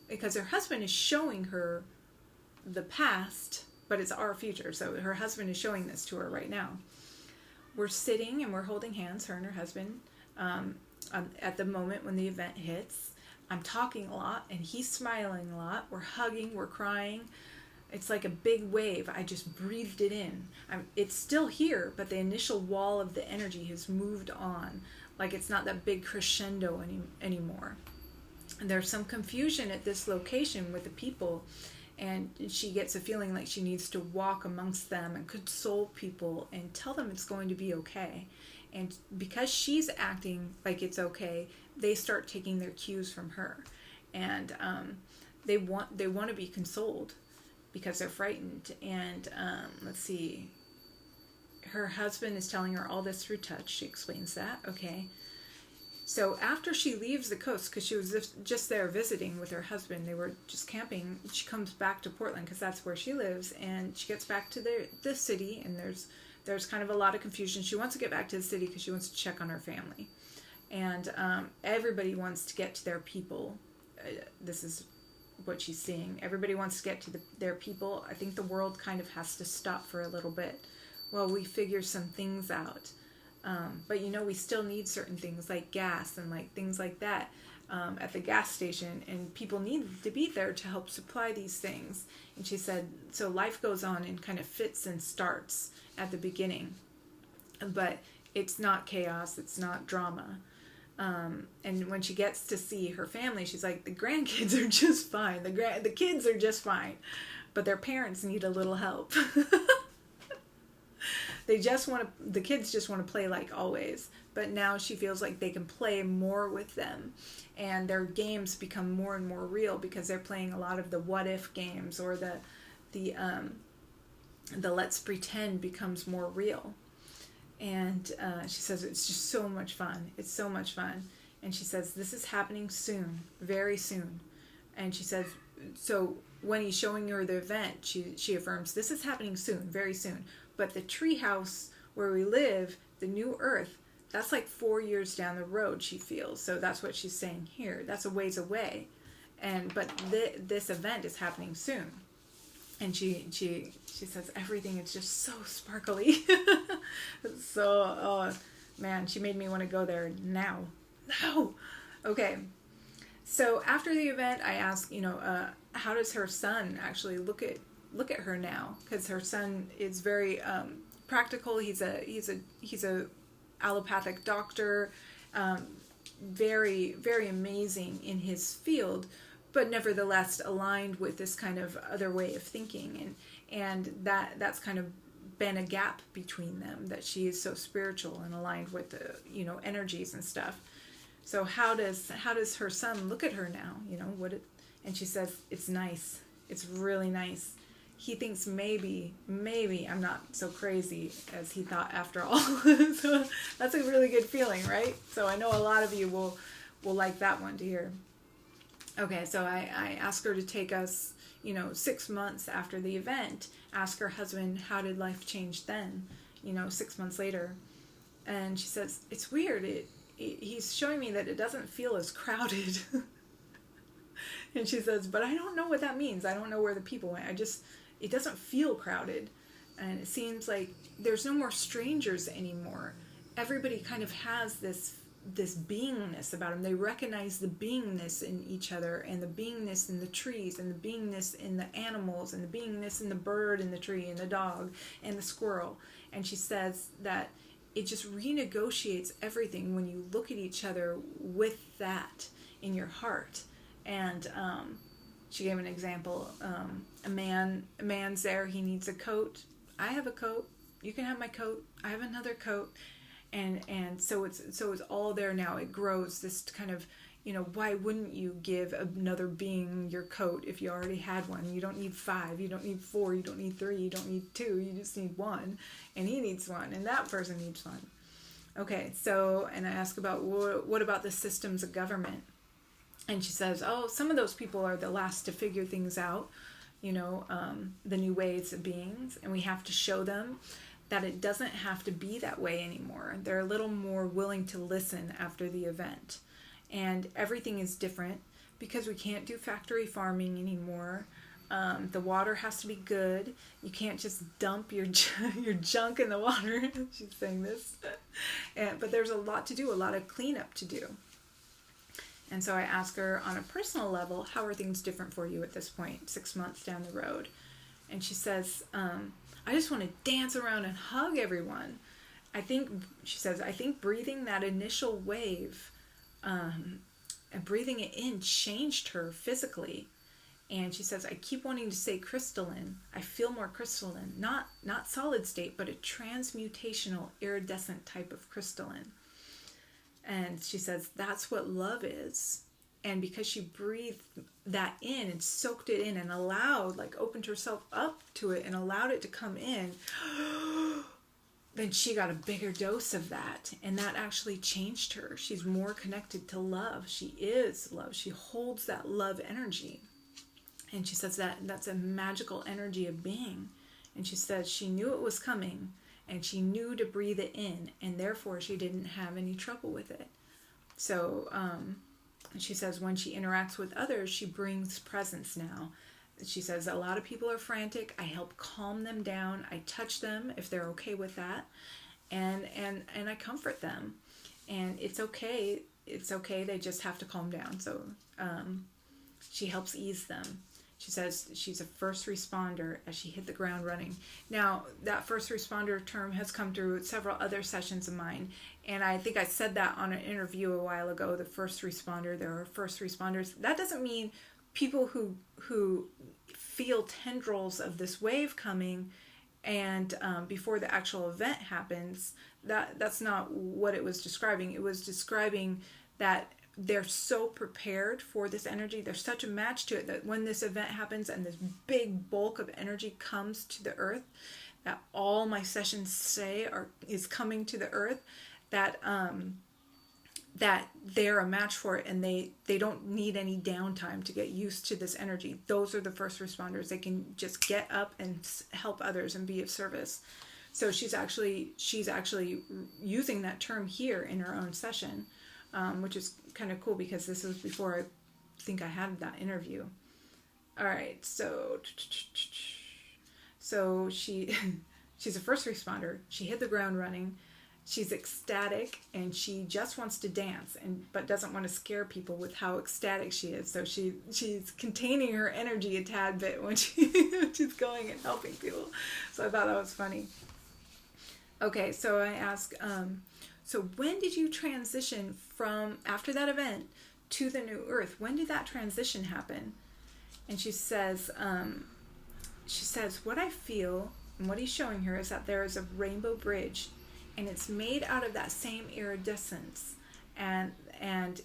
Because her husband is showing her the past, but it's our future. So her husband is showing this to her right now. We're sitting and we're holding hands, her and her husband, at the moment when the event hits. I'm talking a lot, and he's smiling a lot. We're hugging, we're crying. It's like a big wave. I just breathed it in. It's still here, but the initial wall of the energy has moved on. Like it's not that big crescendo anymore. And there's some confusion at this location with the people, and she gets a feeling like she needs to walk amongst them and console people and tell them it's going to be okay. And because she's acting like it's okay, they start taking their cues from her, and they want to be consoled because they're frightened. And let's see, her husband is telling her all this through touch. She explains that. Okay, so after she leaves the coast, because she was just there visiting with her husband, they were just camping. She comes back to Portland because that's where she lives, and she gets back to the city, and there's kind of a lot of confusion. She wants to get back to the city because she wants to check on her family. And everybody wants to get to their people this is what she's seeing. Everybody wants to get to their people. I think the world kind of has to stop for a little bit while we figure some things out. But we still need certain things like gas and like things like that at the gas station, and people need to be there to help supply these things. And she said, so life goes on in kind of fits and starts at the beginning, but it's not chaos, it's not drama. And when she gets to see her family, she's like, the grandkids are just fine. The kids are just fine, but their parents need a little help. The kids just want to play like always, but now she feels like they can play more with them, and their games become more and more real because they're playing a lot of the what if games, or the let's pretend becomes more real. And she says it's just so much fun. It's so much fun. And she says this is happening soon, very soon. And she says, so when he's showing her the event, she affirms this is happening soon, very soon. But the treehouse where we live, the new earth, that's like 4 years down the road, she feels. So that's what she's saying here. That's a ways away. But this event is happening soon. And she says everything is just so sparkly. So, oh, man, she made me want to go there now. No. Okay. So after the event, I asked, how does her son actually look at her now? Because her son is very practical. He's a allopathic doctor, very, very amazing in his field, but nevertheless aligned with this kind of other way of thinking, and that's kind of been a gap between them, that she is so spiritual and aligned with the energies and stuff. So how does her son look at her now? And she says it's nice. It's really nice. He thinks maybe I'm not so crazy as he thought after all. So that's a really good feeling, right? So I know a lot of you will like that one to hear. Okay, so I asked her to take us, 6 months after the event, ask her husband, how did life change then, 6 months later? And she says, it's weird. He's showing me that it doesn't feel as crowded. And she says, but I don't know what that means. I don't know where the people went. It doesn't feel crowded. And it seems like there's no more strangers anymore. Everybody kind of has this beingness about them. They recognize the beingness in each other, and the beingness in the trees, and the beingness in the animals, and the beingness in the bird in the tree, and the dog, and the squirrel. And she says that it just renegotiates everything when you look at each other with that in your heart. And she gave an example. A man's there. He needs a coat. I have a coat. You can have my coat. I have another coat. And so it's all there now. It grows this kind of, why wouldn't you give another being your coat if you already had one? You don't need 5, you don't need 4, you don't need 3, you don't need 2, you just need 1. And he needs 1, and that person needs 1. Okay, so, and I ask about, what about the systems of government? And she says, some of those people are the last to figure things out, the new ways of beings, and we have to show them that it doesn't have to be that way anymore. They're a little more willing to listen after the event. And everything is different because we can't do factory farming anymore. The water has to be good. You can't just dump your junk in the water. She's saying this. But there's a lot to do, a lot of cleanup to do. And so I ask her on a personal level, how are things different for you at this point, 6 months down the road? And she says, I just want to dance around and hug everyone. She says, I think breathing that initial wave and breathing it in changed her physically. And she says, I keep wanting to say crystalline. I feel more crystalline, not solid state, but a transmutation'el, iridescent type of crystalline. And she says, that's what love is. And because she breathed that in and soaked it in and opened herself up to it and allowed it to come in, then she got a bigger dose of that. And that actually changed her. She's more connected to love. She is love. She holds that love energy. And she says that's a magical energy of being. And she says she knew it was coming, and she knew to breathe it in, and therefore she didn't have any trouble with it. So she says when she interacts with others, she brings presence now. She says a lot of people are frantic. I help calm them down. I touch them if they're okay with that, and I comfort them. And it's okay. It's okay. They just have to calm down. So she helps ease them. She says she's a first responder as she hit the ground running. Now, that first responder term has come through several other sessions of mine. And I think I said that on an interview a while ago, the first responder. There are first responders. That doesn't mean people who feel tendrils of this wave coming and before the actual event happens. That's not what it was describing. It was describing that they're so prepared for this energy. There's such a match to it that when this event happens and this big bulk of energy comes to the earth, that all my sessions say is coming to the earth, that they're a match for it, and they don't need any downtime to get used to this energy. Those are the first responders. They can just get up and help others and be of service. So she's actually using that term here in her own session, which is kind of cool because this was before I think I had that interview. All right, so she's a first responder. She hit the ground running. She's ecstatic and she just wants to dance, but doesn't want to scare people with how ecstatic she is. So she's containing her energy a tad bit when she's going and helping people. So I thought that was funny. Okay, so I asked, so when did you transition from after that event to the new earth? When did that transition happen? And she says, what I feel and what he's showing her is that there is a rainbow bridge, and it's made out of that same iridescence, and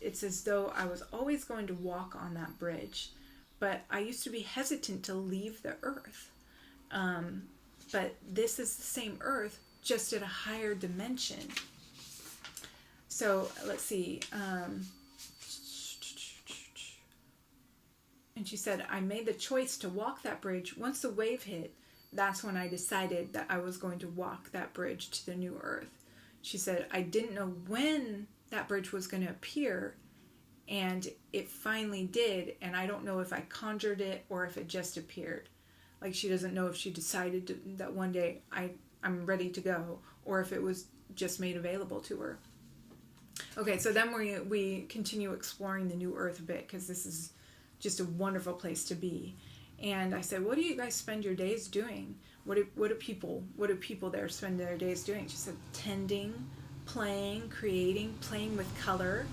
it's as though I was always going to walk on that bridge, but I used to be hesitant to leave the earth. But this is the same earth, just at a higher dimension. So let's see. And she said, I made the choice to walk that bridge. Once the wave hit, that's when I decided that I was going to walk that bridge to the new earth. She said, I didn't know when that bridge was going to appear, and it finally did, and I don't know if I conjured it or if it just appeared. Like, she doesn't know if she decided that one day I'm ready to go, or if it was just made available to her. Okay, so then we continue exploring the new earth a bit, because this is just a wonderful place to be. And I said, what do you guys spend your days doing? What do people there spend their days doing? She said, tending, playing, creating, playing with color.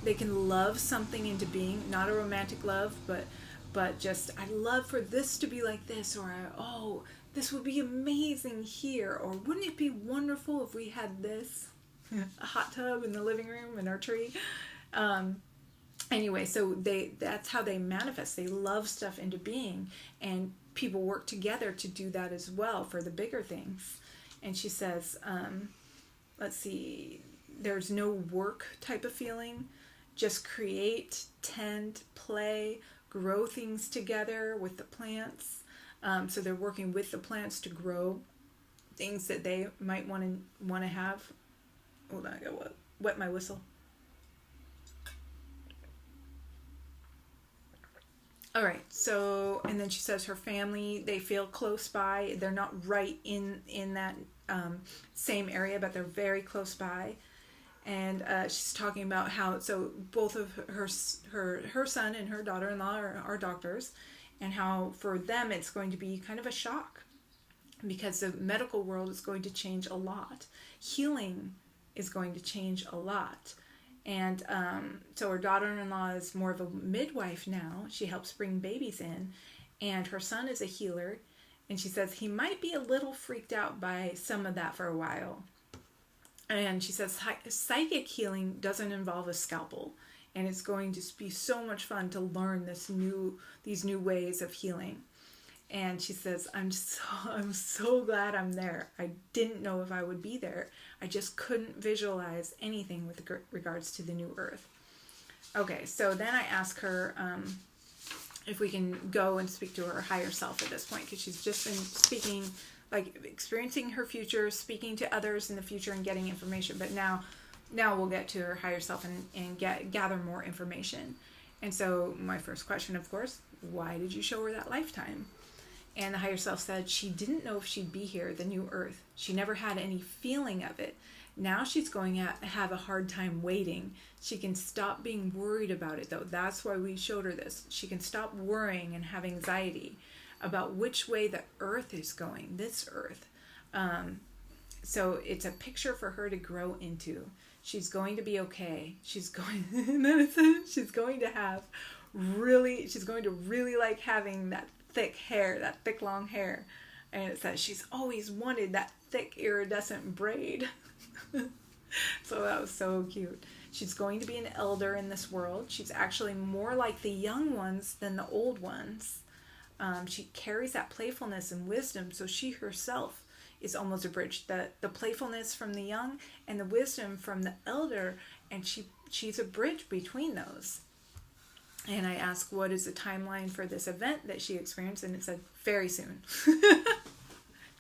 They can love something into being, not a romantic love, but just, I'd love for this to be like this, or this would be amazing here, or wouldn't it be wonderful if we had this? A hot tub in the living room and our tree. Anyway, so that's how they manifest. They love stuff into being, and people work together to do that as well for the bigger things. And she says, let's see, there's no work type of feeling, just create, tend, play, grow things together with the plants. So they're working with the plants to grow things that they might want to have. Hold on, I gotta wet my whistle. All right, so, and then she says her family, they feel close by. They're not right in that same area, but they're very close by. And she's talking about how, so both of her son and her daughter-in-law are doctors, and how for them it's going to be kind of a shock, because the medical world is going to change a lot. Healing is going to change a lot. And so her daughter-in-law is more of a midwife now. She helps bring babies in. And her son is a healer. And she says he might be a little freaked out by some of that for a while. And she says psychic healing doesn't involve a scalpel. And it's going to be so much fun to learn these new ways of healing. And she says, I'm so glad I'm there. I didn't know if I would be there. I just couldn't visualize anything with regards to the new earth. Okay, so then I ask her if we can go and speak to her higher self at this point, because she's just been speaking, like experiencing her future, speaking to others in the future and getting information. But now now we'll get to her higher self and gather more information. And so my first question, of course, why did you show her that lifetime? And the higher self said she didn't know if she'd be here, the new earth. She never had any feeling of it. Now she's going to have a hard time waiting. She can stop being worried about it, though. That's why we showed her this. She can stop worrying and have anxiety about which way the earth is going, this earth. So it's a picture for her to grow into. She's going to be okay. She's going to really like having that thick hair, that thick long hair. And it says she's always wanted that thick iridescent braid. So that was so cute. She's going to be an elder in this world. She's actually more like the young ones than the old ones. She carries that playfulness and wisdom, so she herself is almost a bridge. The playfulness from the young and the wisdom from the elder, and she's a bridge between those. And I asked, what is the timeline for this event that she experienced? And it said, very soon.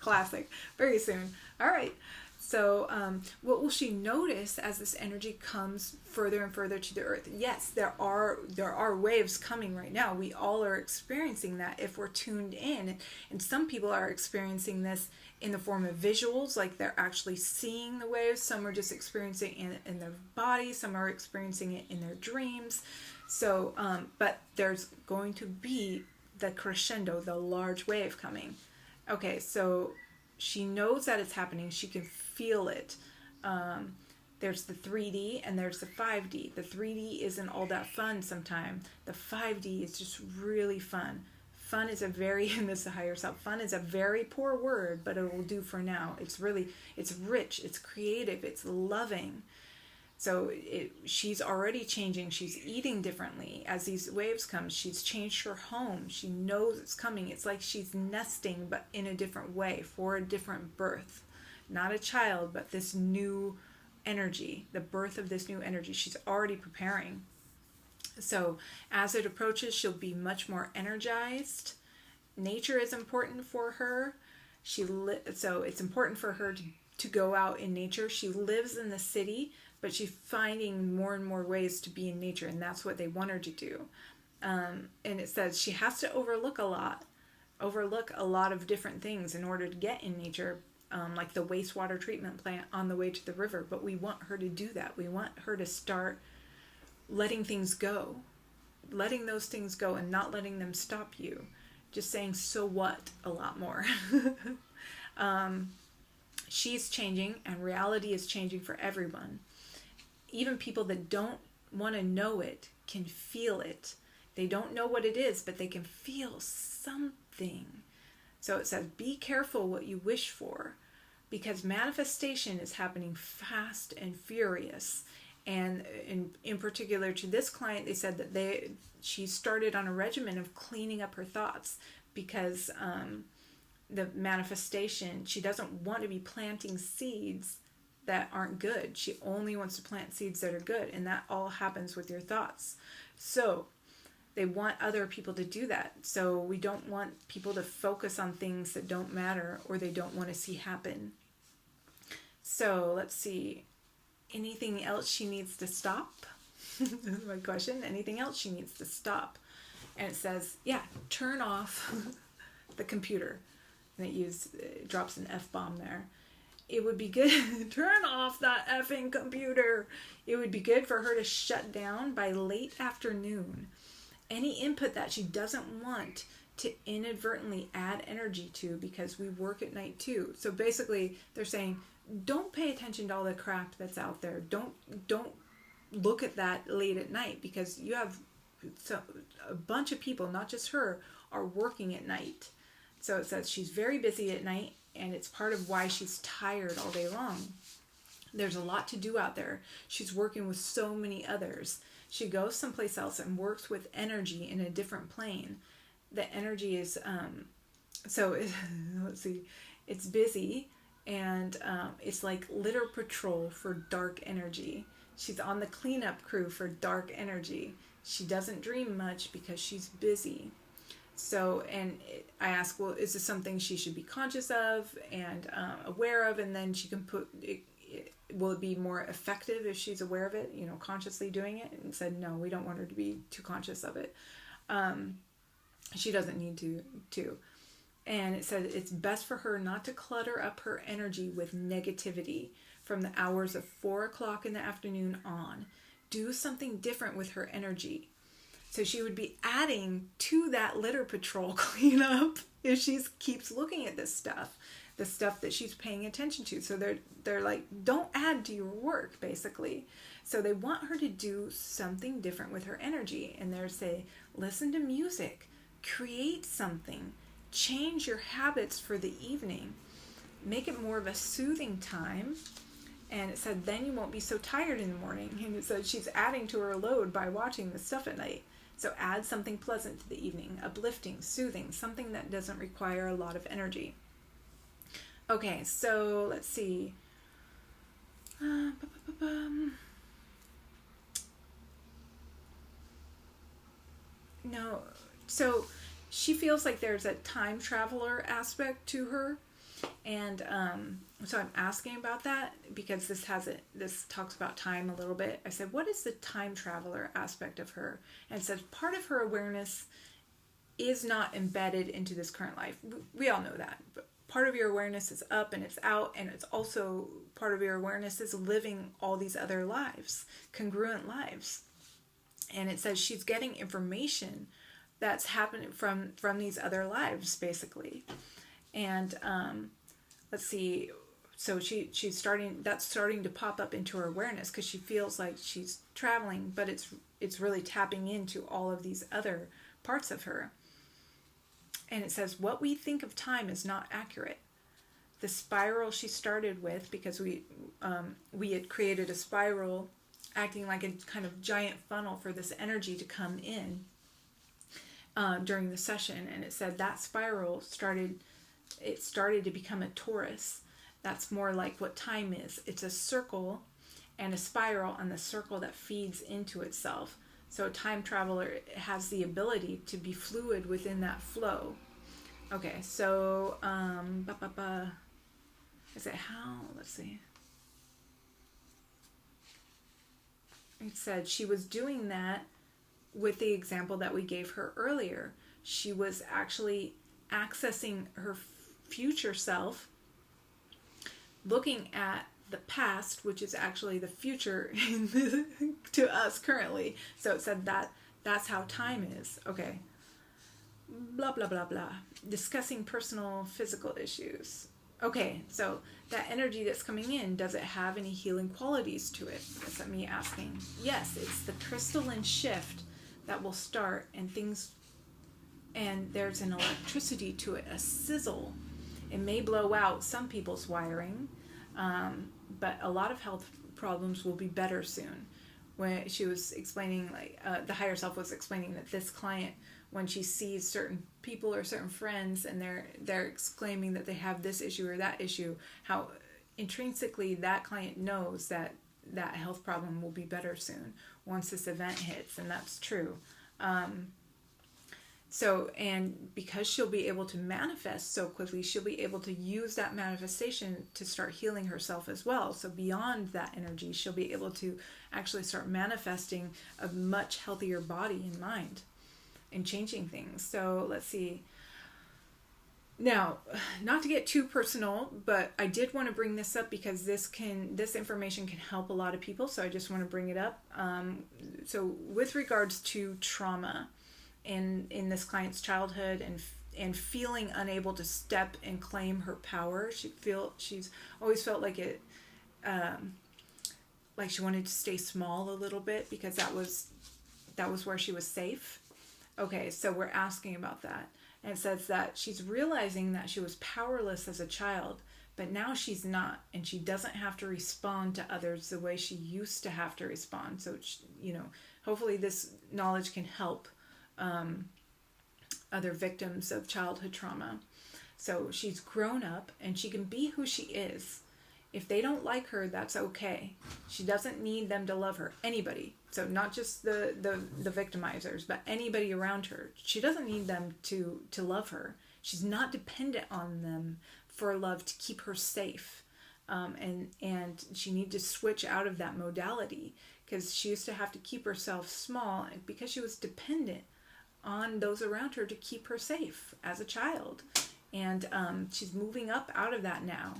Classic. Very soon. All right. So what will she notice as this energy comes further and further to the earth? Yes, there are waves coming right now. We all are experiencing that if we're tuned in. And some people are experiencing this in the form of visuals, like they're actually seeing the waves. Some are just experiencing it in their body. Some are experiencing it in their dreams. So, but there's going to be the crescendo, the large wave coming. Okay, so she knows that it's happening. She can feel it. There's the 3D and there's the 5D. The 3D isn't all that fun sometimes. The 5D is just really fun. Fun is in this higher self, fun is a very poor word, but it will do for now. It's rich, it's creative, it's loving. So she's already changing. She's eating differently. As these waves come, she's changed her home. She knows it's coming. It's like she's nesting, but in a different way, for a different birth. Not a child, but this new energy, the birth of this new energy. She's already preparing. So as it approaches, she'll be much more energized. Nature is important for her. So it's important for her to go out in nature. She lives in the city, but she's finding more and more ways to be in nature, and that's what they want her to do. And it says she has to overlook a lot of different things in order to get in nature, like the wastewater treatment plant on the way to the river. But we want her to do that. We want her to start letting things go, letting those things go and not letting them stop you. Just saying, so what, a lot more. She's changing, and reality is changing for everyone. Even people that don't want to know it can feel it. They don't know what it is, but they can feel something. So it says, be careful what you wish for, because manifestation is happening fast and furious. And in particular to this client, they said that she started on a regimen of cleaning up her thoughts, because the manifestation, she doesn't want to be planting seeds that aren't good. She only wants to plant seeds that are good, and that all happens with your thoughts. So they want other people to do that. So we don't want people to focus on things that don't matter or they don't want to see happen. So let's see. Anything else she needs to stop? This is my question. Anything else she needs to stop? And it says, yeah, turn off the computer. And it drops an F-bomb there. It would be good, turn off that effing computer. It would be good for her to shut down by late afternoon. Any input that she doesn't want to inadvertently add energy to, because we work at night too. So basically they're saying, don't pay attention to all the crap that's out there. Don't look at that late at night, because you have a bunch of people, not just her, are working at night. So it says she's very busy at night, and it's part of why she's tired all day long. There's a lot to do out there. She's working with so many others. She goes someplace else and works with energy in a different plane. The energy is, let's see, it's busy, and it's like litter patrol for dark energy. She's on the cleanup crew for dark energy. She doesn't dream much because she's busy. So, and I ask, well, is this something she should be conscious of and aware of? And then she can put, will it be more effective if she's aware of it, consciously doing it? And said, no, we don't want her to be too conscious of it. She doesn't need to. And it said it's best for her not to clutter up her energy with negativity from the hours of 4 o'clock in the afternoon on. Do something different with her energy. So she would be adding to that litter patrol cleanup if she keeps looking at this stuff, the stuff that she's paying attention to. So they're like, don't add to your work, basically. So they want her to do something different with her energy. And they're saying, listen to music, create something, change your habits for the evening, make it more of a soothing time. And it said, then you won't be so tired in the morning. And it said she's adding to her load by watching this stuff at night. So add something pleasant to the evening, uplifting, soothing, something that doesn't require a lot of energy. Okay, so let's see. No, so she feels like there's a time traveler aspect to her. And so I'm asking about that because this talks about time a little bit. I said, what is the time traveler aspect of her? And it says part of her awareness is not embedded into this current life. We all know that. But part of your awareness is up and it's out, and it's also part of your awareness is living all these other lives, congruent lives. And it says she's getting information that's happening from these other lives, basically. And let's see, so she's starting to pop up into her awareness because she feels like she's traveling, but it's really tapping into all of these other parts of her. And it says what we think of time is not accurate. The spiral she started with, because we had created a spiral acting like a kind of giant funnel for this energy to come in during the session, and it said that spiral started to become a torus. That's more like what time is. It's a circle and a spiral, and the circle that feeds into itself. So a time traveler has the ability to be fluid within that flow. Okay, so is it how? Let's see. It said she was doing that with the example that we gave her earlier. She was actually accessing her future self, looking at the past, which is actually the future to us currently. So it said that's how time is. Okay. Blah, blah, blah, blah. Discussing personal physical issues. Okay, so that energy that's coming in, does it have any healing qualities to it? That's me asking. Yes, it's the crystalline shift that will start, and there's an electricity to it, a sizzle. It may blow out some people's wiring, but a lot of health problems will be better soon. When she was explaining, the higher self was explaining that this client, when she sees certain people or certain friends and they're exclaiming that they have this issue or that issue, how intrinsically that client knows that health problem will be better soon once this event hits, and that's true. So, and because she'll be able to manifest so quickly, she'll be able to use that manifestation to start healing herself as well. So beyond that energy, she'll be able to actually start manifesting a much healthier body and mind and changing things. So let's see. Now, not to get too personal, but I did want to bring this up because this information can help a lot of people. So I just want to bring it up. So with regards to trauma, in this client's childhood and feeling unable to step and claim her power, she's always felt like it, like she wanted to stay small a little bit because that was where she was safe. Okay, so we're asking about that, and it says that she's realizing that she was powerless as a child, but now she's not, and she doesn't have to respond to others the way she used to have to respond. So hopefully this knowledge can help other victims of childhood trauma. So she's grown up and she can be who she is. If they don't like her, that's okay. She doesn't need them to love her. Anybody. So not just the victimizers, but anybody around her. She doesn't need them to love her. She's not dependent on them for love to keep her safe. And she needed to switch out of that modality because she used to have to keep herself small because she was dependent on those around her to keep her safe as a child. And she's moving up out of that now.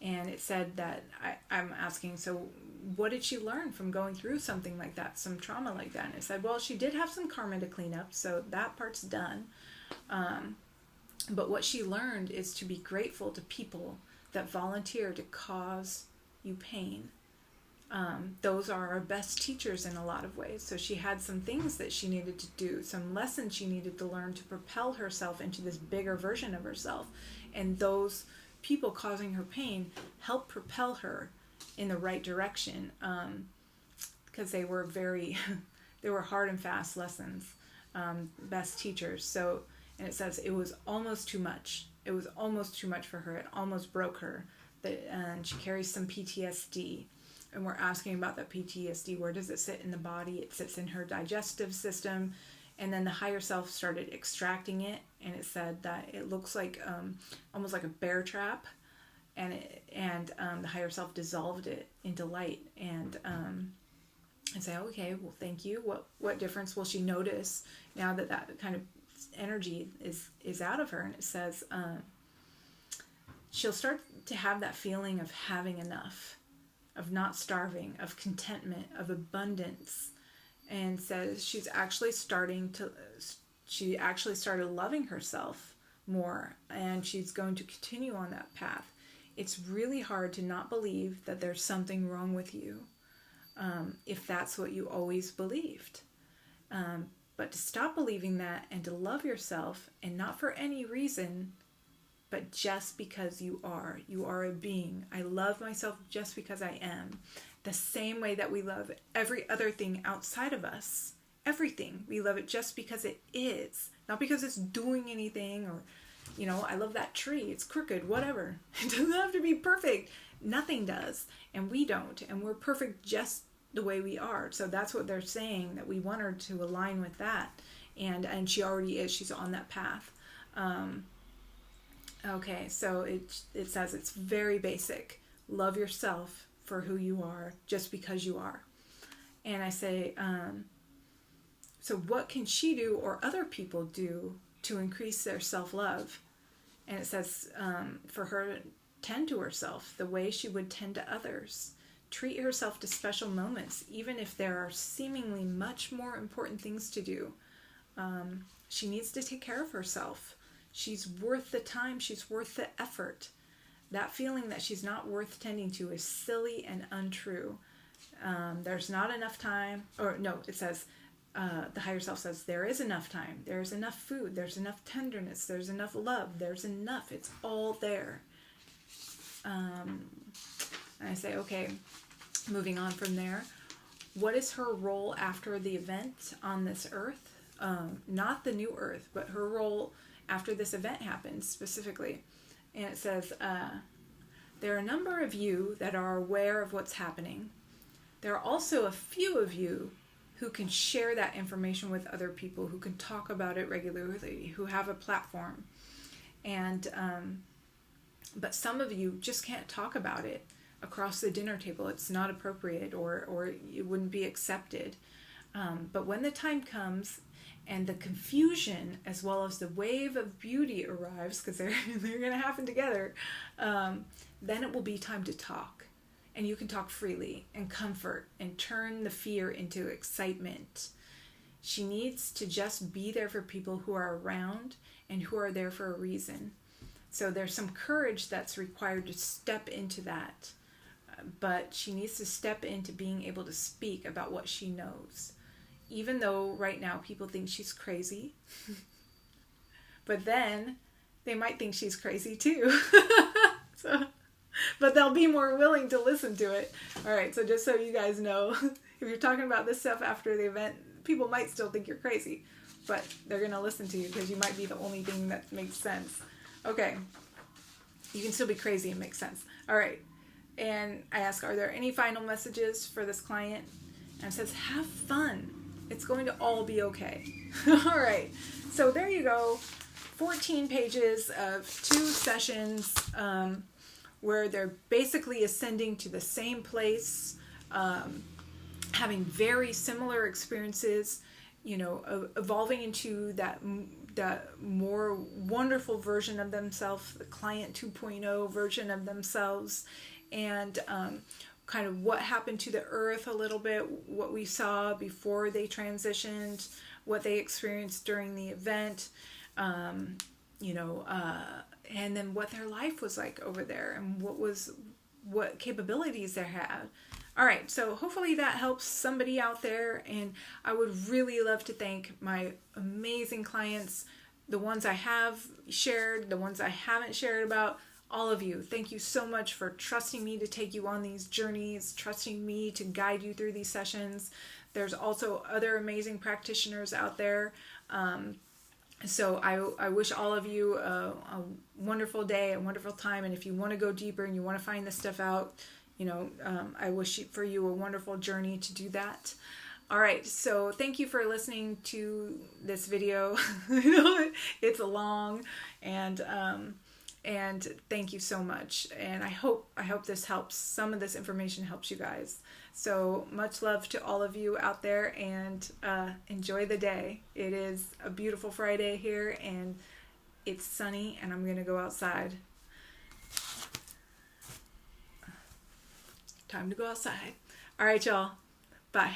And it said that I'm asking, so what did she learn from going through something like that, some trauma like that? And it said, well, she did have some karma to clean up, so that part's done. But what she learned is to be grateful to people that volunteer to cause you pain. Those are our best teachers in a lot of ways. So she had some things that she needed to do, some lessons she needed to learn to propel herself into this bigger version of herself. And those people causing her pain helped propel her in the right direction, because they were they were hard and fast lessons, best teachers. So, and it says it was almost too much. It was almost too much for her. It almost broke her. And she carries some PTSD. And we're asking about that PTSD. Where does it sit in the body? It sits in her digestive system. And then the higher self started extracting it. And it said that it looks like almost like a bear trap. And the higher self dissolved it into light. And say, okay, well, thank you. What difference will she notice now that that kind of energy is out of her? And it says she'll start to have that feeling of having enough, of not starving, of contentment, of abundance. And says she actually started loving herself more, and she's going to continue on that path. It's really hard to not believe that there's something wrong with you, if that's what you always believed. But to stop believing that and to love yourself, and not for any reason, but just because you are. You are a being. I love myself just because I am. The same way that we love every other thing outside of us. Everything. We love it just because it is. Not because it's doing anything, or, I love that tree. It's crooked, whatever. It doesn't have to be perfect. Nothing does. And we don't. And we're perfect just the way we are. So that's what they're saying, that we want her to align with that. And she already is. She's on that path. Okay, so it says it's very basic. Love yourself for who you are, just because you are. And I say, so what can she do or other people do to increase their self-love? And it says for her, tend to herself the way she would tend to others. Treat herself to special moments, even if there are seemingly much more important things to do. She needs to take care of herself. She's worth the time. She's worth the effort. That feeling that she's not worth tending to is silly and untrue. There's not enough time. Or no, it says, the higher self says, there is enough time. There's enough food. There's enough tenderness. There's enough love. There's enough. It's all there. And I say, okay, moving on from there. What is her role after the event on this earth? Not the new earth, but her role after this event happens specifically. And it says, there are a number of you that are aware of what's happening. There are also a few of you who can share that information with other people, who can talk about it regularly, who have a platform. And but some of you just can't talk about it across the dinner table. It's not appropriate, or it wouldn't be accepted. But when the time comes, and the confusion as well as the wave of beauty arrives, because they're going to happen together, then it will be time to talk. And you can talk freely and comfort and turn the fear into excitement. She needs to just be there for people who are around and who are there for a reason. So there's some courage that's required to step into that. But she needs to step into being able to speak about what she knows. Even though right now people think she's crazy. But then they might think she's crazy too. But they'll be more willing to listen to it. All right, so just so you guys know, if you're talking about this stuff after the event, people might still think you're crazy. But they're going to listen to you because you might be the only thing that makes sense. Okay. You can still be crazy and make sense. All right. And I ask, are there any final messages for this client? And it says, have fun. It's going to all be okay. All right. So there you go. 14 pages of 2 sessions. where they're basically ascending to the same place, having very similar experiences, you know, evolving into that more wonderful version of themselves, the client 2.0 version of themselves, and kind of what happened to the earth a little bit, what we saw before they transitioned, what they experienced during the event, you know, and then what their life was like over there, and what capabilities they had. All right, so hopefully that helps somebody out there, and I would really love to thank my amazing clients, the ones I have shared, the ones I haven't shared about, all of you. Thank you so much for trusting me to take you on these journeys, trusting me to guide you through these sessions. There's also other amazing practitioners out there. So I wish all of you a wonderful day, a wonderful time, and if you want to go deeper and you want to find this stuff out, you know, I wish for you a wonderful journey to do that. All right, so thank you for listening to this video. It's long, and thank you so much. And I hope this helps. Some of this information helps you guys. So much love to all of you out there, and enjoy the day. It is a beautiful Friday here, and it's sunny, and I'm gonna go outside. Time to go outside. All right, y'all. Bye.